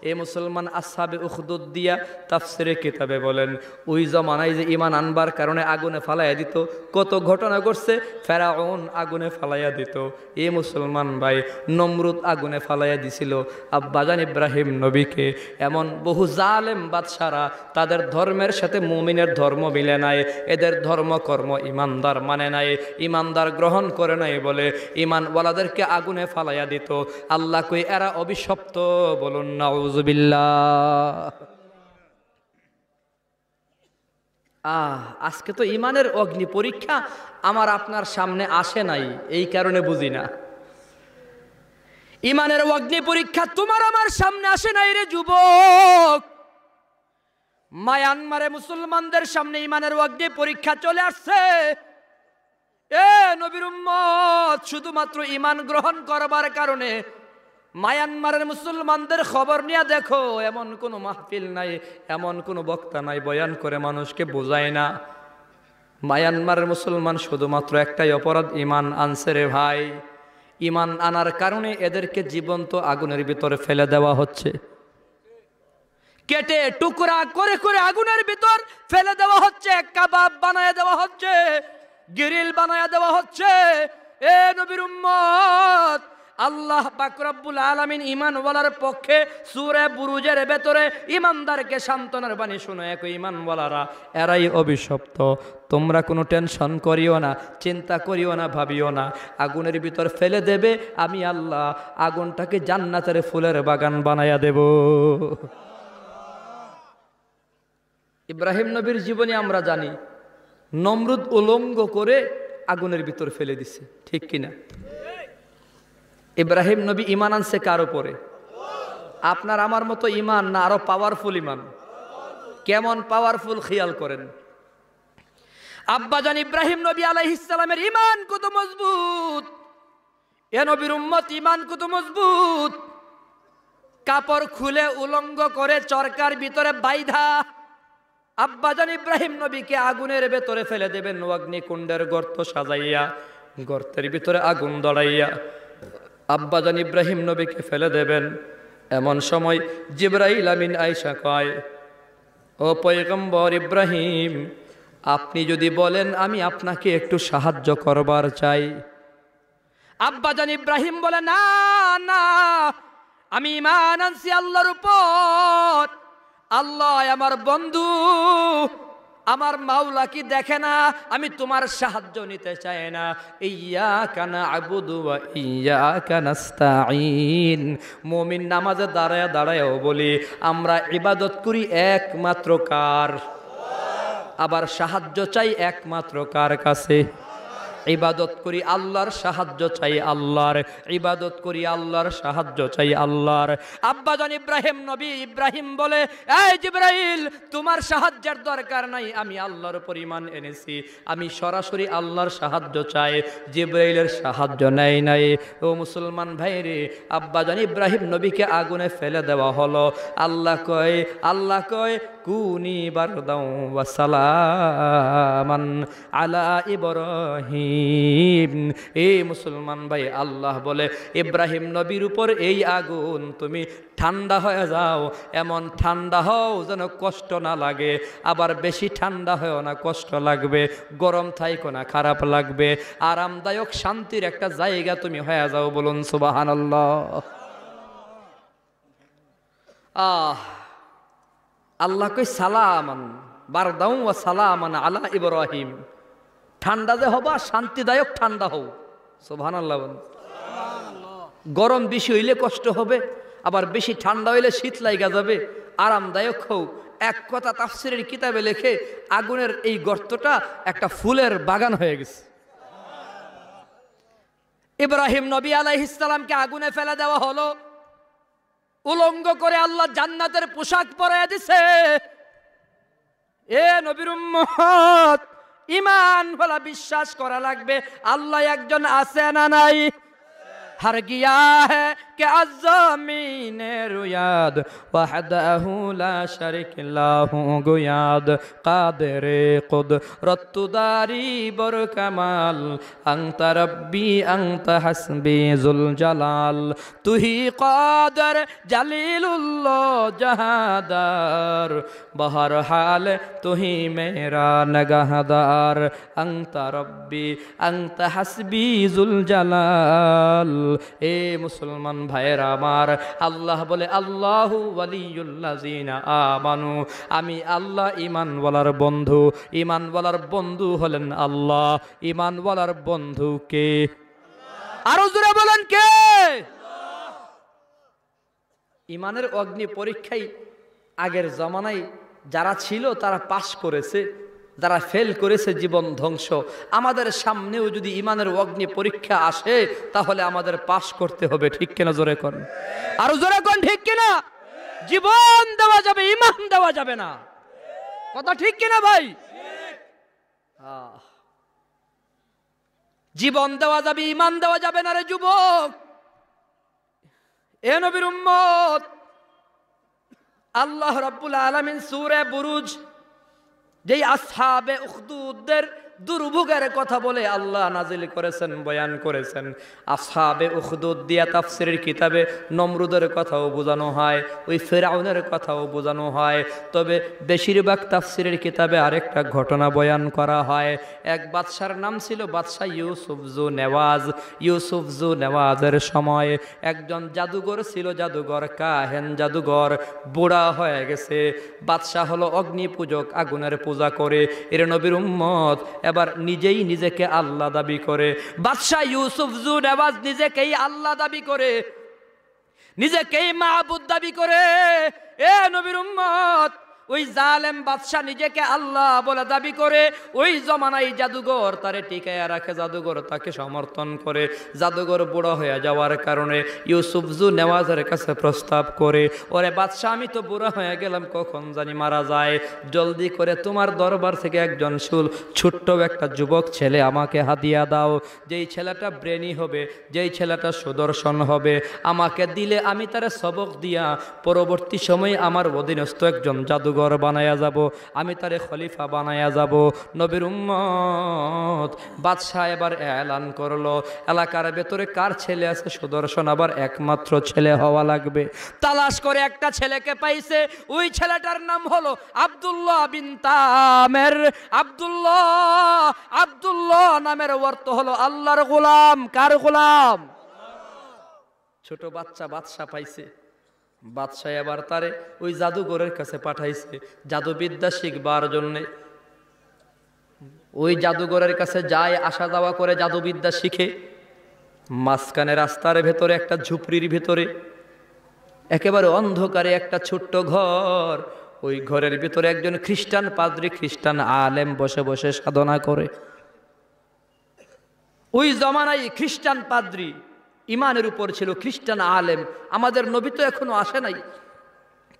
এ মুসলমান আসহাবে উখদুদ দিয়া তাফসিরে কিতাবে বলেন ওই জমানায় যে ঈমান আনবার কারণে আগুনে ফালাইয়া দিত, কত ঘটনা ঘটছে। ফেরাউন আগুনে ফালাইয়া দিত। এ মুসলমান ভাই, নমরুদ আগুনে ফালাইয়া দিছিল আব্বাজান ইব্রাহিম নবীকে। এমন বহু জালেম বাদশারা, তাদের ধর্মের সাথে মুমিনের ধর্ম মিলে নাই, এদের ধর্ম কর্ম ইমানদার মানে নাই, ইমানদার গ্রহণ করে নাই বলে ঈমানওয়ালাদেরকে আগুনে ফালাইয়া দিত। আল্লাহ কই এরা অভিশপ্ত। বলুন নাউজুবিল্লাহ। আজকে তো ঈমানের অগ্নি পরীক্ষা আমার আপনার সামনে আসে নাই, এই কারণে বুঝি না। ঈমানের অগ্নি পরীক্ষা তোমার আমার সামনে আসে নাই রে যুবক। মায়ানমারে মুসলমানদের সামনে ঈমানের অগ্নি পরীক্ষা চলে আসছে। এ নবীর উম্মত, শুধুমাত্র ঈমান গ্রহণ করবার কারণে মায়ানমারের মুসলমানদের খবর নিয়ে দেখো, এমন কোনো মাহফিল নাই, এমন কোনো বক্তা নাই বয়ান করে মানুষকে বোঝায় না। মায়ানমারের মুসলমান শুধুমাত্র একটাই অপরাধ, ঈমান আনছে রে ভাই। ঈমান আনার কারণে এদেরকে জীবন্ত আগুনের ভিতরে ফেলে দেওয়া হচ্ছে, কেটে টুকরা করে করে আগুনের ভিতর ফেলে দেওয়া হচ্ছে, কাবাব বানায় দেওয়া হচ্ছে, গ্রিল বানায় দেওয়া হচ্ছে। এ নবীর উম্মত, আল্লাহ পাক রব্বুল আলামিন ঈমানওয়ালার পক্ষে সূরা বুরুজের ভেতরে ঈমানদারকে সান্ত্বনার বাণী শোনায়, কই ঈমানওয়ালারা এরাই অভিশপ্ত, তোমরা কোনো টেনশন করিও না, চিন্তা করিও না, ভাবিও না, আগুনের ভিতর ফেলে দেবে, আমি আল্লাহ আগুনটাকে জান্নাতের ফুলের বাগান বানায়া দেব। ইব্রাহিম নবীর জীবনী আমরা জানি, নমরুদ উলঙ্গ করে আগুনের ভিতর ফেলে দিছে, ঠিক কিনা? ইব্রাহিম নবী ঈমান আনছে কার উপরে? আপনার আমার মতো ঈমান না আরো পাওয়ারফুল ঈমান? কেমন পাওয়ারফুল খেয়াল করেন। আব্বাজান ইব্রাহিম নবী আলাইহিস সালামের ঈমান কত মজবুত, এ নবীর উম্মত ঈমান কত মজবুত। কাপড় খুলে উলঙ্গ করে চরকার ভিতরে বাইধা আব্বাজান ইব্রাহিম নবীকে আগুনের ভেতরে ফেলে দেবেন, অগ্নিকুণ্ডের গর্ত সাজাইয়া, গর্তের ভিতরে আগুন দড়াইয়া আব্বাজান ইব্রাহিম নবীকে ফেলে দেবেন। এমন সময় জিবরাইল আমিন আয়েশা কয়, ও পয়গম্বর ইব্রাহিম, আপনি যদি বলেন আমি আপনাকে একটু সাহায্য করবার চাই। আব্বাজান ইব্রাহিম বলে, না না, আমি ঈমান আনছি আল্লাহর উপর, আল্লাহ আমার বন্ধু, আমার মাওলা কি দেখে না? আমি তোমার সাহায্য নিতে চাই না। ইয়াকা না'বুদু ওয়া ইয়াকা নাস্তাঈন। মুমিন নামাজে দাঁড়ায় দাঁড়ায়ও বলি আমরা ইবাদত করি একমাত্র কার, আবার সাহায্য চাই একমাত্র কার কাছে? ইবাদত করি আল্লাহর, সাহায্য চাই আল্লাহর, ইবাদত করি আল্লাহর, সাহায্য চাই আল্লাহর। আব্বাজান ইব্রাহিম নবী ইব্রাহিম বলে, এই জিবরাইল, তোমার সাহায্যের দরকার নাই, আমি আল্লাহর উপর ঈমান এনেছি, আমি সরাসরি আল্লাহর সাহায্য চাই, জিবরাইলের সাহায্য নেই নাই। ও মুসলমান ভাইরে, আব্বাজান ইব্রাহিম নবীকে আগুনে ফেলে দেওয়া হলো। আল্লাহ কয় কুনি বারদাও ওয়া সালামান আলা ইব্রাহিম। এই মুসলমান ভাই, আল্লাহ বলে ইব্রাহিম নবীর উপর এই আগুন তুমি ঠান্ডা হয়ে যাও, এমন ঠান্ডা হও যেন কষ্ট না লাগে, আবার বেশি ঠান্ডা হয়েও না কষ্ট লাগবে, গরম থাইকো না খারাপ লাগবে, আরামদায়ক শান্তির একটা জায়গা তুমি হয়ে যাও। বলুন সুবহানাল্লাহ। আল্লাহ কই সালামান বারদাউ ওয়া সালামান আলা ইব্রাহিম, ঠান্ডা যে হবা শান্তিদায়ক ঠান্ডা হও। সুবহানাল্লাহ। গরম বেশি হইলে কষ্ট হবে, আবার বেশি ঠান্ডা হইলে শীত লাগা যাবে, আরামদায়ক হও। এক কথা তাফসীরের কিতাবে লেখে, আগুনের এই গর্তটা একটা ফুলের বাগান হয়ে গেছে। ইব্রাহিম নবী আলাইহিস সালামকে আগুনে ফেলে দেওয়া হলো, উলঙ্গ করে আল্লাহ জান্নাতের পোশাক পরাইয়া দিছে। এ নবীর উম্মত, ঈমান হলো বিশ্বাস করা লাগবে আল্লাহ একজন আছে না নাই। हर गया है कि अज़मीने रुयाद वहदहु ला शरीक लाहु गुयाद कादिरे कुदरत दारी बर कमाल अंत रब्बी अंत हस्बी जुल जलाल तू ही कादर जलीलुल्लाह जहादार बहर हाल तू ही मेरा नगहदार अंत रब्बी अंत हस्बी जुल जलाल। এ মুসলমান ভাইয়েরা আমার, আল্লাহ বলে আল্লাহু ওয়ালিয়ুল্লাযিনা আমানু, আমি আল্লাহ ঈমানওয়ালার বন্ধু। ঈমানওয়ালার বন্ধু হলেন আল্লাহ। ঈমানওয়ালার বন্ধু কে? আরো জোরে বলেন কে? ঈমানের অগ্নি পরীক্ষায় আগের জামানায় যারা ছিল তারা পাশ করেছে, যারা ফেল করেছে জীবন ধ্বংস। আমাদের সামনেও যদি ঈমানের অগ্নি পরীক্ষা আসে তাহলে আমাদের পাশ করতে হবে, ঠিক কিনা? জোরে কোন, আরো জোরে কোন, ঠিক কিনা? জীবন দেওয়া যাবে, ঈমান দেওয়া যাবে না, কথা ঠিক কিনা ভাই? জীবন দেওয়া যাবে, ঈমান দেওয়া যাবে না রে যুবক। এ নবীর উম্মত, আল্লাহ রাব্বুল আলামিন সূরা বুরুজ যেই আসহাবে উখদুদের দুর্ভোগের কথা বলে আল্লাহ নাজিল করেছেন, বয়ান করেছেন। আসহাবে উখদুদ দিয়া তাফসীরের কিতাবে নমরুদের কথাও বোঝানো হয়, ওই ফিরআউনের কথাও বোঝানো হয়। তবে বেশিরভাগ তাফসীরের কিতাবে আরেকটা ঘটনা বয়ান করা হয়। এক বাদশার নাম ছিল বাদশাহ ইউসুফ জু নেওয়াজ। ইউসুফ জু নেওয়াজের সময় একজন জাদুঘর ছিল, জাদুঘর কাহেন জাদুঘর, বুড়া হয়ে গেছে। বাদশাহ হলো অগ্নি পূজক, আগুনের পূজা করে। এর নবীর উম্মত এবার নিজেই নিজেকে আল্লাহ দাবি করে। বাদশাহ ইউসুফ জু নেওয়াজ নিজেকেই আল্লাহ দাবি করে, নিজেকেই মাহবুদ দাবি করে। এ নবীর উম্মত, ওই জালেম বাদশাহ নিজেকে আল্লাহ বলে দাবি করে। ওই জমানায় জাদুঘর তারে টিকায়া রাখে, জাদুঘর তাকে সমর্থন করে। জাদুঘর বুড়ো হয়ে যাওয়ার কারণে ইউসুফ জু নেওয়াজের কাছে প্রস্তাব করে, ওরে বাদশাহ, আমি তো বুড়ো হয়ে গেলাম, কখন জানি মারা যায়, জলদি করে তোমার দরবার থেকে একজন ছোট্ট একটা যুবক ছেলে আমাকে হাদিয়া দাও। যেই ছেলেটা ব্রেনি হবে, যেই ছেলেটা সুদর্শন হবে, আমাকে দিলে আমি তারে সবক দিয়া পরবর্তী সময়ে আমার অধীনস্থ একজন জাদুঘর বানায়া যাব, আমি তারে খলিফা বানায়া যাব। নবীর উম্মত, বাদশাহ এবার এলান করলো, এলাকার ভেতরে কার ছেলে আছে সুদর্শন, আবার একমাত্র ছেলে হওয়া লাগবে। তালাশ করে একটা ছেলেকে পাইছে। ওই ছেলেটার নাম হলো আব্দুল্লাহ বিন তামের। আব্দুল্লাহ নামের অর্থ হলো আল্লাহর গোলাম। কার গোলাম? ছোট বাচ্চা বাদশাহ পাইছে। বাদশাহ এবার তারে ওই জাদুঘরের কাছে পাঠাইছে জাদুবিদ্যা শিখবার জন্যে। ওই জাদুঘরের কাছে যায়, আসা যাওয়া করে, জাদুবিদ্যা শিখে। মাঝখানে রাস্তার ভেতরে একটা ঝুপড়ির ভেতরে একেবারে অন্ধকারে একটা ছোট্ট ঘর। ওই ঘরের ভিতরে একজন খ্রিস্টান পাদ্রী, খ্রিস্টান আলেম বসে বসে সাধনা করে। ওই জমানায় খ্রিস্টান পাদ্রী ইমানের উপর ছিল, খ্রিস্টান আলেম। আমাদের নবী তো এখনো আসে নাই,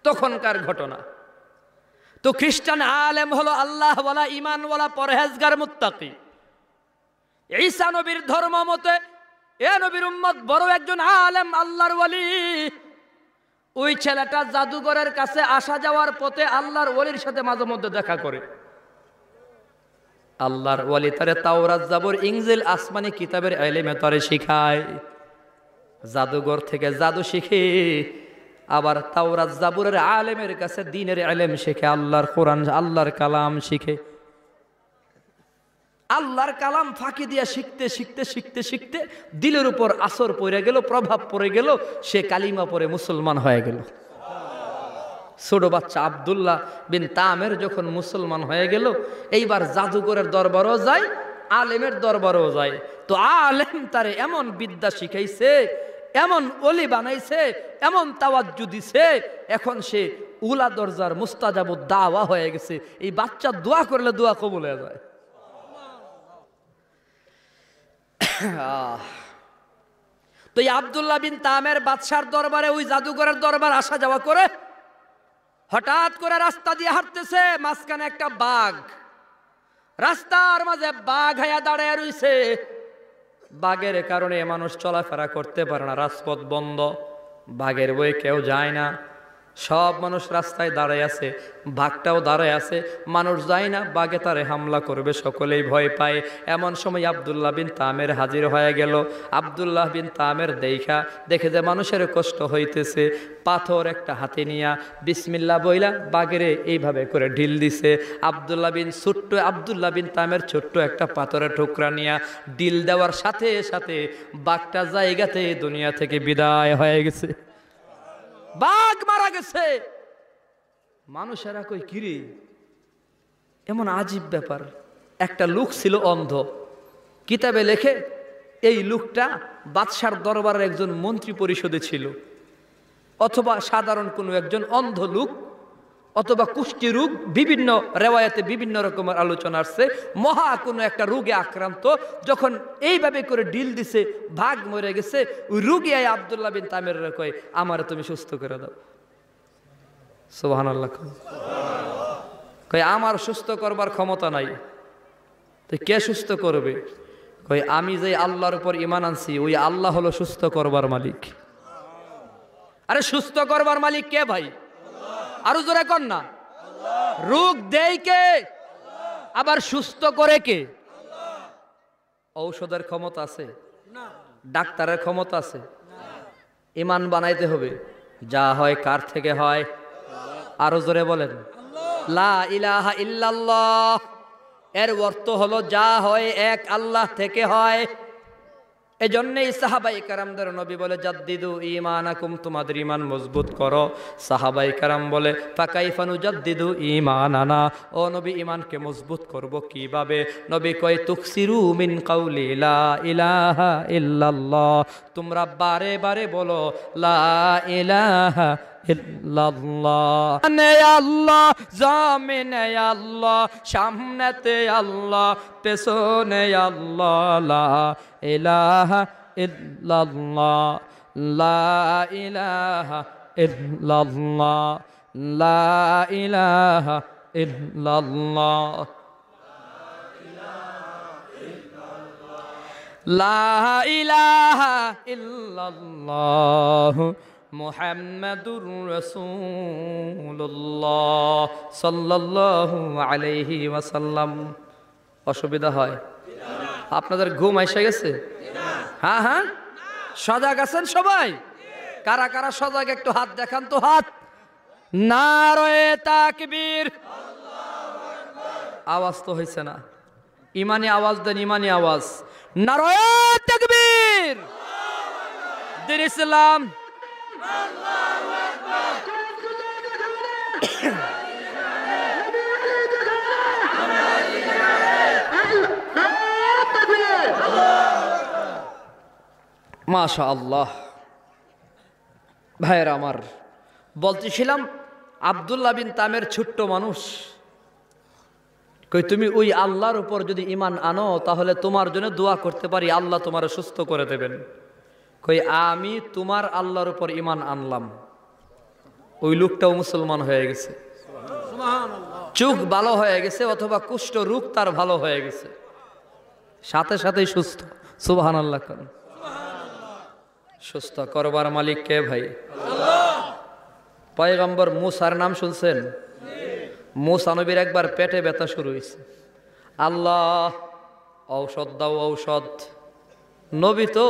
তখনকার ঘটনা। তো খ্রিস্টান আলেম হলো আল্লাহওয়ালা, ইমানওয়ালা, পরহেজগার, মুত্তাকি। ঈসা নবীর ধর্ম মতে এ নবীর উম্মত বড় একজন আলেম, আল্লাহর ওয়ালি। ওই ছেলেটা জাদুঘরের কাছে আসা যাওয়ার পথে আল্লাহর ওয়ালির সাথে মাঝে মধ্যে দেখা করে। আল্লাহর ওয়ালি তারে তাওরাত, জাবর, ইনজিল, আসমানি কিতাবের ইলমে তারে শিখায়। জাদুঘর থেকে জাদু শিখে, আবার তাওরাত জাবুরের আলেমের কাছে দ্বীনের ইলম শিখে, আল্লাহর কোরআন, আল্লাহর কালাম শিখে। আল্লাহর কালাম ফাঁকি দিয়া শিখতে শিখতে শিখতে শিখতে দিলের উপর আসর পড়ে গেল, প্রভাব পড়ে গেল, সে কালিমা পড়ে মুসলমান হয়ে গেল। ছোট বাচ্চা আব্দুল্লাহ বিন তামের যখন মুসলমান হয়ে গেল, এইবার জাদুঘরের দরবারও যায়, আলেমের দরবারও যায়। তো আলেম তারে এমন বিদ্যা শিখাইছে, এমন ওলি বানাইছে, এমন তাওয়াজ্জু দিছে, এখন সে উলা দরজার মুস্তাজাবুদ দাওয়া হয়ে গেছে। এই বাচ্চা দোয়া করলে দোয়া কবুল হয়ে যায়। তো এই আব্দুল্লাহ বিন তামের বাদশার দরবারে, ওই জাদুঘরের দরবার আসা যাওয়া করে। হঠাৎ করে রাস্তা দিয়ে হাঁটতেছে, মাঝখানে একটা বাঘ, রাস্তার মাঝে বাঘ হায়া দাঁড়ায় রইছে। বাঘের কারণে মানুষ চলাফেরা করতে পারে না, রাজপথ বন্ধ, বাঘের বয়ে কেউ যায় না, সব মানুষ রাস্তায় দাঁড়ায় আছে, বাঘটাও দাঁড়ায় আছে, মানুষ যায় না, বাঘে তারে হামলা করবে, সকলেই ভয় পায়। এমন সময় আব্দুল্লাহ বিন তামের হাজির হয়ে গেল। আব্দুল্লাহ বিন তামের দেখে যে মানুষের কষ্ট হইতেছে, পাথর একটা হাতে নিয়া বিসমিল্লাহ বইলা বাঘেরে এইভাবে করে ঢিল দিছে। আব্দুল্লাহ বিন তামের ছোট্ট একটা পাথরের টুকরা নিয়া ঢিল দেওয়ার সাথে সাথে বাঘটা জায়গাতে দুনিয়া থেকে বিদায় হয়ে গেছে। বাঘ মারা গেছে। মানুষেরা কই, কিরে এমন আজীব ব্যাপার। একটা লোক ছিল অন্ধ, কিতাবে লেখে এই লোকটা বাদশার দরবারের একজন মন্ত্রী পরিষদে ছিল, অথবা সাধারণ কোনো একজন অন্ধ লোক, অথবা কুষ্টি রোগ, বিভিন্ন রেওয়ায়াতে বিভিন্ন রকমের আলোচনা আসছে, মহা কোনো একটা রোগে আক্রান্ত। যখন এইভাবে করে ঢিল দিছে, ভাগ মরে গেছে। ওই রোগী আয় আব্দুল্লাহ বিন তামের কয়, আমারে তুমি সুস্থ করে দাও। সুবহানাল্লাহ। কয়, আমার সুস্থ করবার ক্ষমতা নাই। তো কে সুস্থ করবে? কয়, আমি যে আল্লাহর উপর ঈমান আনছি, ওই আল্লাহ হলো সুস্থ করবার মালিক। আরে সুস্থ করবার মালিক কে ভাই? আরো জোরে কর না। রোগ দেয় কে? আবার সুস্থ করে কে? ঔষধের ক্ষমতা আছে, ডাক্তারের ক্ষমতা আছে। ইমান বানাইতে হবে, যা হয় কার থেকে হয়? আরো জোরে বলেন, লা ইলাহা ইল্লাল্লাহ। এর অর্থ হলো যা হয় এক আল্লাহ থেকে হয়। এজন্যই সাহাবাই কারামদের নবী বলে জাদ্দিদু ঈমানাকুম, তোমাদের ঈমান মজবুত করো। সাহাবাই কারাম বলে ফাকাইফা নুজাদ্দিদু ঈমানানা, ও নবী ঈমানকে মজবুত করব কিভাবে? নবী কয় তুকসিরু মিন কাউলি লা ইলাহা ইল্লাল্লাহ, তোমরা বারে বারে বলো লা ইলাহা ইল্লাল্লাহ। নে আল্লাহ জামিনে আল্লাহ, সামনেতে আল্লাহ, পেছনে আল্লাহ, লা ইলাহা ইল্লাল্লাহ, লা ইলাহা ইল্লাল্লাহ, লা ইলাহা ইল্লাল্লাহ, লা ইলাহা ইল্লাল্লাহ মুহাম্মাদুর রাসূলুল্লাহ সাল্লাল্লাহু আলাইহি ওয়াসাল্লাম। অসুবিধা হয়? আপনাদের ঘুম এসে গেছে? হ্যাঁ হ্যাঁ, সজাগ আছেন সবাই? কারা কারা সজাগ একটু হাত দেখান তো, হাত। নারায়ে তাকবীর। আওয়াজ তো হয়েছে না, ইমানি আওয়াজ দেন, ইমানি আওয়াজ। নারায়ে তাকবীর। দিন ইসলাম। মাশাআল্লাহ। ভাইয়েরা আমার, বলতেছিলাম আব্দুল্লাহ বিন তামের ছোট্ট মানুষ কই, তুমি ওই আল্লাহর উপর যদি ঈমান আনো তাহলে তোমার জন্য দোয়া করতে পারি, আল্লাহ তোমার সুস্থ করে দেবেন। কই আমি তোমার আল্লাহর উপর ঈমান আনলাম। ওই লোকটাও মুসলমান হয়ে গেছে, চোখ ভালো হয়ে গেছে, অথবা কুষ্ঠ রোগ তার ভালো হয়ে গেছে, সাথে সাথেই সুস্থ। সুবহানাল্লাহ। সুস্থ করবার মালিক কে ভাই? পয়গম্বর মুসার নাম শুনছেন? মুসা নবীর একবার পেটে ব্যথা শুরু হয়েছে, আল্লাহ ঔষধ দাও, ঔষধ। নবী তো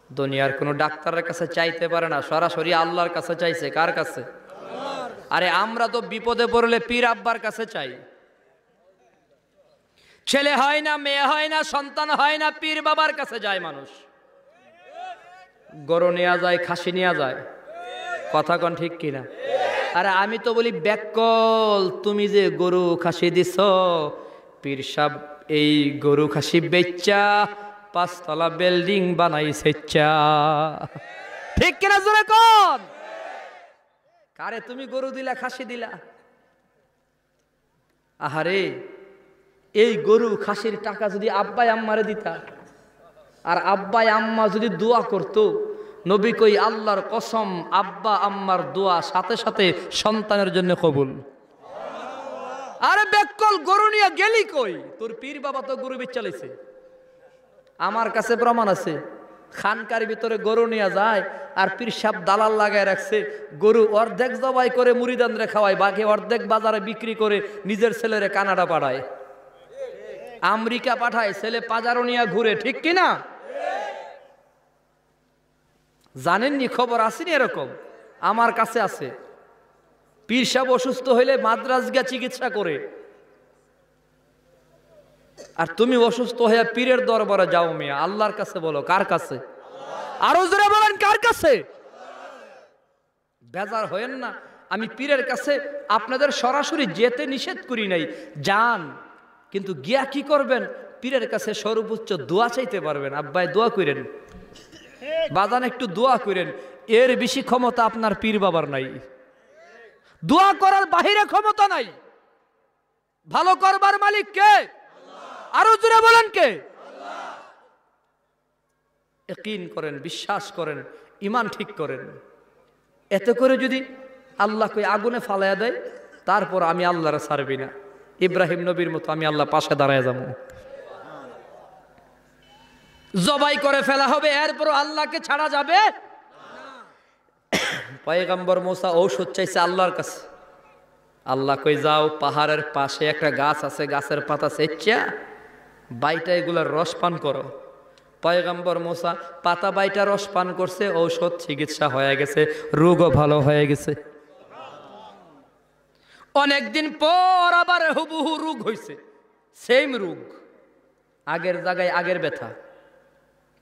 দুনিয়ার কোনো ডাক্তারের কাছে চাইতে পারে না, সরাসরি আল্লাহর কাছে চাইছে। কার কাছে? আরে আমরা তো বিপদে পড়লে পীর আব্বার কাছে চাই। ছেলে হয় না, মেয়ে হয় না, সন্তান হয় না, পীর বাবার কাছে যায় মানুষ। গরু নেওয়া যায়, খাসি নেওয়া যায়, কথা কন ঠিক কিনা? আরে আমি তো বলি ব্যাকল, তুমি যে গরু খাসি দিছ, পীর সাহেব এই গরু খাসি বেচা 5 তলা বিল্ডিং বানাইছে। ঠিক কিনা জোরে কোন? কারে তুমি গরু দিলা, খাসি দিলা? আহারে, এই গরু খাসির টাকা যদি আব্বাই আম্মারে দিতা, আর আব্বাই আম্মা যদি দোয়া করতো, নবী কই আল্লাহর কসম আব্বা আম্মার দোয়া সাথে সাথে সন্তানের জন্য কবুল। আরে বেকল, গরু নিয়ে গেলি কই? তোর পীর বাবা তো গরু বেচালাইছে। আমার কাছে প্রমাণ আছে, খানকার ভিতরে গরু নিয়ে যায় আর পীর সাহেব দালাল লাগায় রাখছে, গরু অর্ধেক জবাই করে মুরিদানরে খাওয়ায়, বাকি অর্ধেক বাজারে বিক্রি করে নিজের ছেলেরে কানাডা পাঠায়, আমেরিকা পাঠায়, ছেলে পাজারো নিয়ে ঘুরে। ঠিক কিনা? জানেননি? খবর আসেনি এরকম? আমার কাছে আছে। পীর সাহেব অসুস্থ হইলে মাদ্রাজ গিয়া চিকিৎসা করে, আর তুমি অসুস্থ হয়ে পীরের দরবারে যাও মিয়া। আল্লাহর কাছে বলো। কার কাছে? আরো জোরে বলেন, কার কাছে? বেজার হয়েন না, আমি পীরের কাছে আপনাদের সরাসরি যেতে নিষেধ করি নাই, যান, কিন্তু গিয়া কি করবেন? পীরের কাছে সর্বোচ্চ দোয়া চাইতে পারবেন। আব্বাই দোয়া করেন, বাজান একটু দোয়া করেন, এর বেশি ক্ষমতা আপনার পীর বাবার নাই। দোয়া করার বাহিরে ক্ষমতা নাই। ভালো করবার মালিক কে? আরো জোরে বলেন কে? ইয়াকিন করেন, বিশ্বাস করেন, ঈমান ঠিক করেন। এতে করে যদি আল্লাহকে আগুনে ফালাইয়া দেয়, তারপর আমি আল্লাহরে ছাড়বি না। ইব্রাহিম নবীর মতো আমি আল্লাহ পাশে দাঁড়ায় যাবো। জবাই করে ফেলা হবে, এরপর আল্লাহকে ছাড়া যাবে? পয়গম্বর মুসা ঔষধ চাইছে আল্লাহর কাছে। আল্লাহ কই যাও, পাহাড়ের পাশে একটা গাছ আছে, গাছের পাতা চেচ্চা বাইটা এগুলার রস পান করো। পয়গম্বর মুসা পাতা বাইটা রস পান করছে, ঔষধ চিকিৎসা হয়ে গেছে, রোগও ভালো হয়ে গেছে। অনেকদিন পর আবার হুবহু রোগ হয়েছে, সেম রোগ, আগের জায়গায় আগের ব্যথা।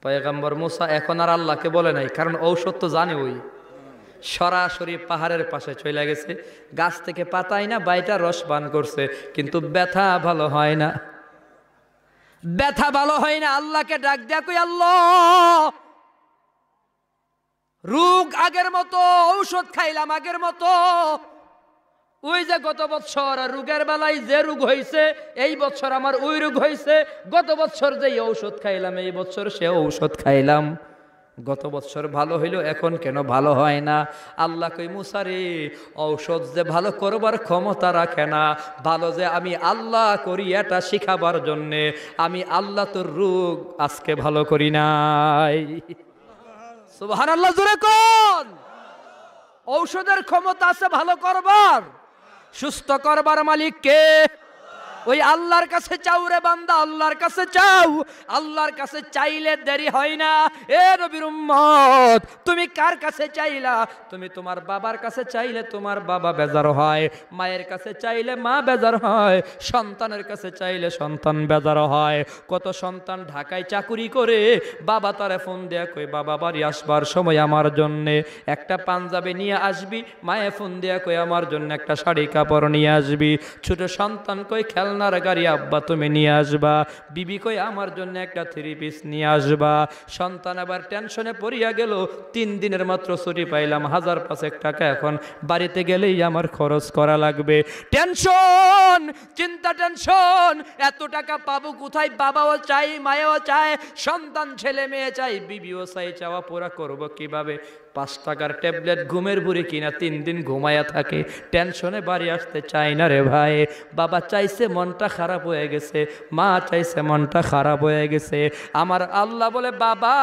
পয়গম্বর মুসা এখন আর আল্লাহকে বলে নাই, কারণ ঔষধ তো জানে ওই। সরাসরি পাহাড়ের পাশে চলে গেছে, গাছ থেকে পাতাই না বাইটা রস পান করছে, কিন্তু ব্যথা ভালো হয় না, ব্যথা ভালো হয় না। আল্লাহকে ডাক দেয়া কই, আল্লাহ রোগ আগের মতো, ঔষধ খাইলাম আগের মতো, ওই যে গত বছর রোগের বেলায় যে রোগ হয়েছে এই বছর আমার ওই রোগ হয়েছে, গত বছর যে ঔষধ খাইলাম এই বছর সে ঔষধ খাইলাম, গত বছর ভালো হইল এখন কেন ভালো হয় না? আল্লাহ কই মুসা রে, ঔষধ যে ভালো করবার ক্ষমতা রাখে না, ভালো যে আমি আল্লাহ করি এটা শিখাবার জন্যে আমি আল্লাহ তোর রোগ আজকে ভালো করি নাই। সুবহানাল্লাহ, জোরে কোন। ঔষধের ক্ষমতা আছে ভালো করবার, সুস্থ করবার মালিক কে? ওই আল্লাহর কাছে চাও রে বান্দা, আল্লাহর কাছে চাও। আল্লাহর কাছে চাইলে দেরি হয় না। এ নবীর উম্মত, তুমি কার কাছে চাইলা? তুমি তোমার বাবার কাছে চাইলে তোমার বাবা বেজার হয়, মায়ের কাছে চাইলে মা বেজার হয়, সন্তানের কাছে চাইলে সন্তান বেজার হয়। কত সন্তান ঢাকায় চাকুরি করে, বাবা তারে ফোন দেয়া কই, বাবা বাড়ি আসবার সময় আমার জন্যে একটা পাঞ্জাবি নিয়ে আসবি, মায়ে ফোন দেয়া কই আমার জন্য একটা শাড়ি কাপড় নিয়ে আসবি, ছোট সন্তান কই খেলনার গাড়ি আব্বা তুমি নিয়ে আসবা, বিবি কই আমার জন্য একটা 3 পিস নিয়ে আসবা। সন্তান আবার টেনশনে পড়িয়া গেল, 3 দিনের মাত্র ছুটি পাইলাম, 1005 টাকা এখন বাড়িতে গেলেই আমার খরচ করা লাগবে। টেনশন, চিন্তা, টেনশন, এত টাকা পাবো কোথায়? বাবাও চাই, মায়েও চায়, সন্তান ছেলে মেয়ে চাই, বিবিও চাই, চাওয়া পুরা করবো কিভাবে? 5 টাকার ট্যাবলেট ঘুমের বুড়ি কিনা 3 দিন ঘুমায়া থাকে, টেনশনে বাড়ি আসতে চাই না রে ভাই। বাবা চাইছে মনটা খারাপ হয়ে গেছে, মা চাইছে মনটা খারাপ হয়ে গেছে। আমার আল্লাহ বলে, বাবা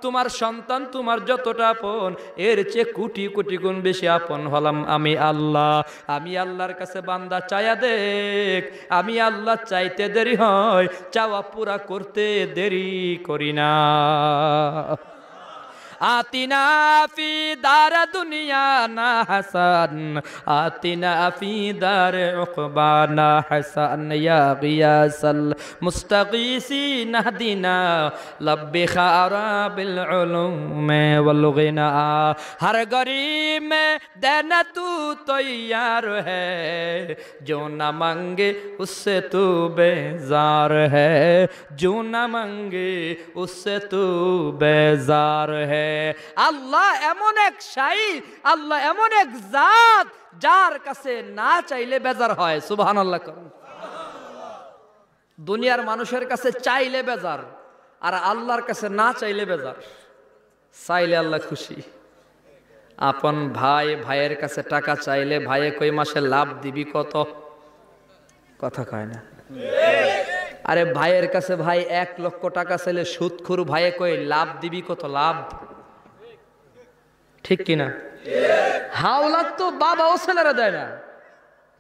তোমার সন্তান তোমার যতটা আপন এর চেয়ে কোটি কোটি গুণ বেশি আপন হলাম আমি আল্লাহ। আমি আল্লাহর কাছে বান্দা চায়া দেখ, আমি আল্লাহ চাইতে দেরি হয়, চাওয়া পুরা করতে দেরি করি না। আতিনা ফি দার দুনিয়া না হাসান, আতিনা ফি দার উকবা না হাসান, ইয়া গিয়াসাল মুস্তাগীসিন হাদিনা লব্বি খারা বিল উলুমে ওয়াল গিনা, হর গরিব মে দেনা তু তৈয়ার হ্যায়, जो न मांगे उससे तू बेजार है, जो न मांगे उससे तू बेजार है। আল্লাহ এমন এক শাই, আল্লাহ এমন এক জাত যার কাছে না চাইলে বেজার হয়। সুবহানাল্লাহ। দুনিয়ার মানুষের কাছে চাইলে বেজার, আর আল্লাহর কাছে না চাইলে বেজার। চাইলে আল্লাহ খুশি। আপন ভাই ভাইয়ের কাছে টাকা চাইলে ভাইয়ে কই মাসে লাভ দিবি কত? কথা কয় না। আরে ভাইয়ের কাছে ভাই 1 লক্ষ টাকা চাইলে সুদখোর ভাইয়ে কই লাভ দিবি কত? লাভ ঠিক কিনা? হাওলাত তো বাবাও ছেলেরা দেয় না,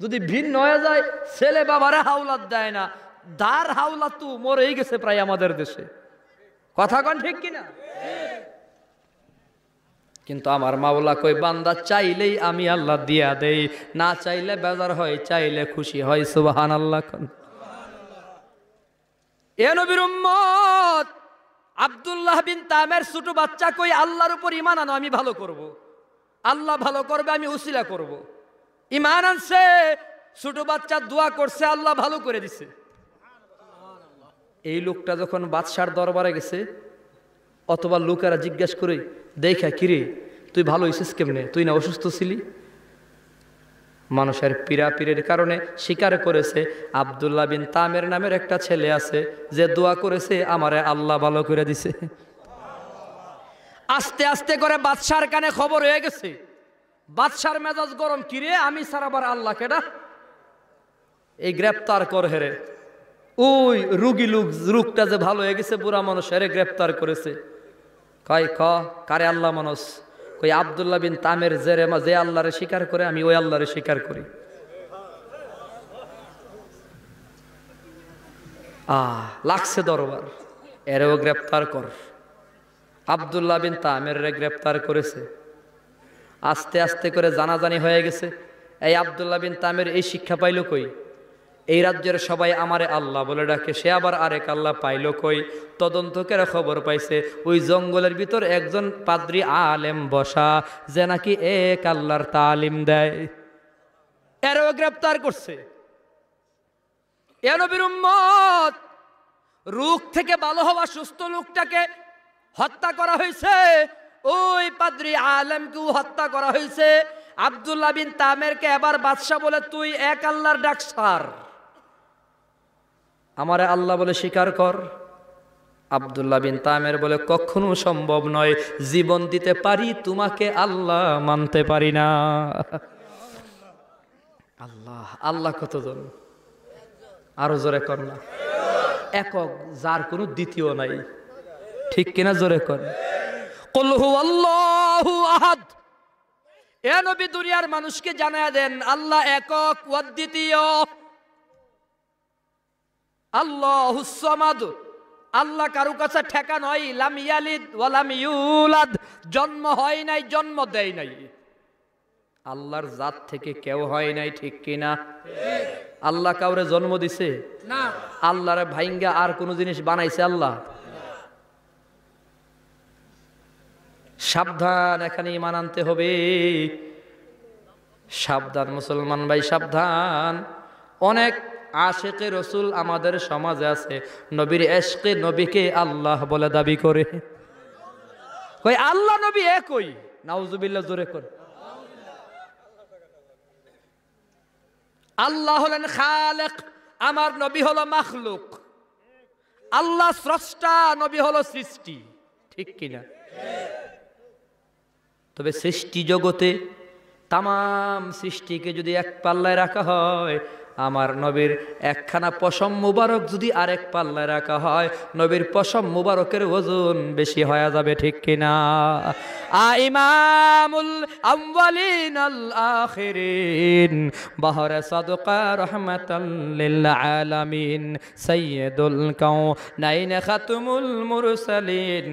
যদি ভিন্ন হয়ে যায় ছেলে বাবারে হাওলাত দেয় না। দার হাওলাত তো মরেই গেছে প্রায় আমাদের দেশে। কথা কন ঠিক কিনা? কিন্তু আমার মাওলা কই বান্দা চাইলেই আমি আল্লাহ দিয়া দেই, না চাইলে বেজার হয়, চাইলে খুশি হয়। সুবহানাল্লাহ। এ নবীর উম্মত আব্দুল্লাহ বিন তামের ছোট বাচ্চা কই আল্লাহর উপর ঈমান আনো, আমি ভালো করব, আল্লাহ ভালো করবে, আমি উসিলা করব। ঈমান আনছে, ছোট বাচ্চা দোয়া করছে, আল্লাহ ভালো করে দিছে। এই লোকটা যখন বাদশার দরবারে গেছে, অথবা লোকেরা জিজ্ঞাসা করে দেখা, কিরে তুই ভালো হইছিস কেমনে, তুই না অসুস্থ ছিলি? মানুষের পীড়াপিড়ির কারণে স্বীকার করেছে আব্দুল্লাহ বিন তামের নামের একটা ছেলে আছে যে দোয়া করেছে আমারে আল্লাহ ভালো করে দিছে। আস্তে আস্তে করে বাদশার কানে খবর হয়ে গেছে, বাদশার মেজাজ গরম, কিরে আমি ছাড়া আবার আল্লাহ কেডা, এই গ্রেপ্তার কর হেরে। ওই রুগী রোগটা যে ভালো হয়ে গেছে বুড়া মানুষ, হেরে গ্রেপ্তার করেছে। কয় কারে আল্লাহ মানুষ? কই আব্দুল্লাহ বিন তামের যে আল্লাহরে স্বীকার করে আমি ওই আল্লাহরে স্বীকার করি। লাগছে দরবার, এরেও গ্রেপ্তার কর। আব্দুল্লাহ বিন তামের গ্রেপ্তার করেছে। আস্তে আস্তে করে জানাজানি হয়ে গেছে। এই আব্দুল্লাহ বিন তামের এই শিক্ষা পাইল কই? এই রাজ্যের সবাই আমারে আল্লাহ বলে ডাকে, সে আবার আরেক আল্লাহ পাইল কই? তদন্তকেরা খবর পাইছে ওই জঙ্গলের ভিতর একজন পাদ্রী আলেম বসা, যে নাকি এক আল্লাহর তালিম দেয়। এরও গ্রেপ্তার করছে। এ নবীর উম্মত, রোগ থেকে ভালো হওয়া সুস্থ লোকটাকে হত্যা করা হয়েছে, ওই পাদ্রী আলেমকেও হত্যা করা হয়েছে। আব্দুল্লাহ বিন তামেরকে এবার বাদশা বলে, তুই এক আল্লাহর ডাকসার, আমারে আল্লাহ বলে স্বীকার কর। আব্দুল্লাহ বিন তামের বলে, কখনো সম্ভব নয়, জীবন দিতে পারি, তোমাকে আল্লাহ মানতে পারি না। আল্লাহ আল্লাহ কতজন? আরো জোরে কর না। একক, যার কোনো দ্বিতীয় নাই, ঠিক কিনা? জোরে কর। কুল হুয়াল্লাহু আহাদ। এ নবী দুনিয়ার মানুষকে জানায়া দেন, আল্লাহ একক ও দ্বিতীয়। আল্লাহুস সামাদ, আল্লাহ কারো কাছে ঠেকা নয়। লাম ইয়ালিদ ওয়া লাম ইউলাদ, জন্ম হয় নাই, জন্ম দেয় নাই। আল্লাহর জাত থেকে কেউ হয় নাই, ঠিক কিনা? আল্লাহ কাউরে জন্ম দিছে না। আল্লাহরে ভাইঙ্গা আর কোন জিনিস বানাইছে আল্লাহ? সাবধান, এখানে ঈমান আনতে হবে। সাবধান মুসলমান ভাই, সাবধান। অনেক আশেকে রসুল আমাদের সমাজে আছে, নবীর এশকে নবীকে আল্লাহ বলে দাবি করে। কই আল্লাহ নবী একই। নাউজুবিল্লাহ, জোরে কর। আল্লাহ হলেন খালেক, আমার নবী হলো মাখলুক। আল্লাহ স্রষ্টা, নবী হলো সৃষ্টি, ঠিক কিনা? তবে সৃষ্টি জগতে তামাম সৃষ্টিকে যদি এক পাল্লায় রাখা হয়, আমার নবীর একখানা পশম মুবারক যদি আরেক পাল্লায় রাখা হয়, নবীর পশম মুবারকের ওজন বেশি হয়ে যাবে, ঠিক কিনা? ইমামুল আউয়ালিন আল আখিরিন, বাহরে সাদকা রাহমাতাল লিল আলামিন, সাইয়্যিদুল কাউনাইন খাতুমুল মুরসালিন,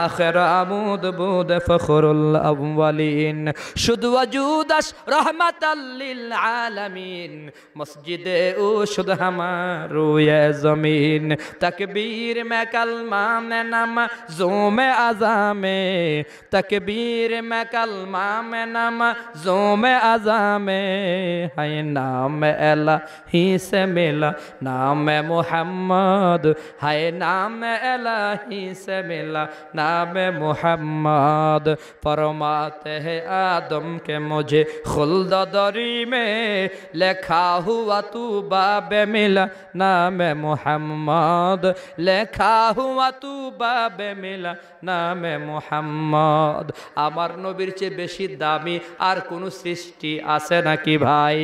আখির আমুদ বুদ ফখরুল আউয়ালিন, শুধু ওয়াজুদাস রাহমাতাল লিল আলামিন, মসজিদে ও শুদ হামারো ये जमीन, तकबीर में कलमा में नमाज़ों में अज़ा में, तकबीर में कलमा में नमाज़ों में अज़ा में, है नाम इलाही से मिला नाम मोहम्मद, है नाम इलाही से मिला नाम मोहम्मद, फरमाते हैं आदम के मुझे खुल्द दरी में लिखा हुआ तू बाबे मिला नाम मोहम्मद, लेखा हुआ तू बाबे मिला नाम मोहम्मद। আমার নবীর চেয়ে বেশি দামি আর কোন সৃষ্টি আছে নাকি ভাই?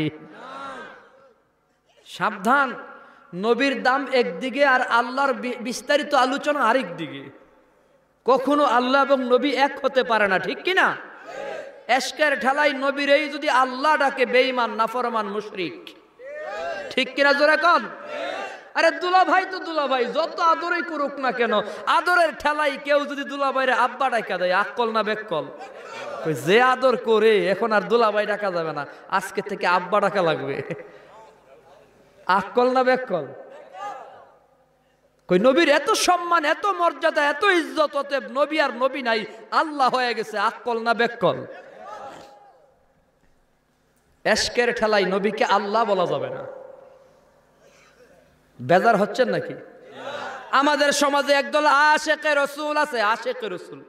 সাবধান, নবীর দাম একদিকে আর আল্লাহর বিস্তারিত আলোচনা আরেক দিকে। কখনো আল্লাহ এবং নবী এক হতে পারে না, ঠিক কিনা? এশকের ঠেলাই নবীর এই যদি আল্লাহ ডাকে বেঈমান, নাফরমান, মুশরিক, ঠিক কিনা? জোরে কন। আরে দুলা ভাই তো দুলা ভাই, যত আদরই করুক না কেন, আদরের ঠেলাই কেউ যদি দুলা ভাইরে আব্বা ডাকা দেয়, আকল না বেকল? যে আদর করে এখন আর দুলা ভাই ডাকা যাবে না, আজকে থেকে আব্বা ডাকা লাগবে। আকল না বেকল? কই নবীর এত সম্মান, এত মর্যাদা, এত ইজ্জত, অতএব নবী আর নবী নাই, আল্লাহ হয়ে গেছে। আকল না বেকল? এশকের ঠেলাই নবীকে আল্লাহ বলা যাবে না। বেজার হচ্ছেন নাকি? আমাদের সমাজে একদল আশেকে রসুল আছে, আশেকে রসুল,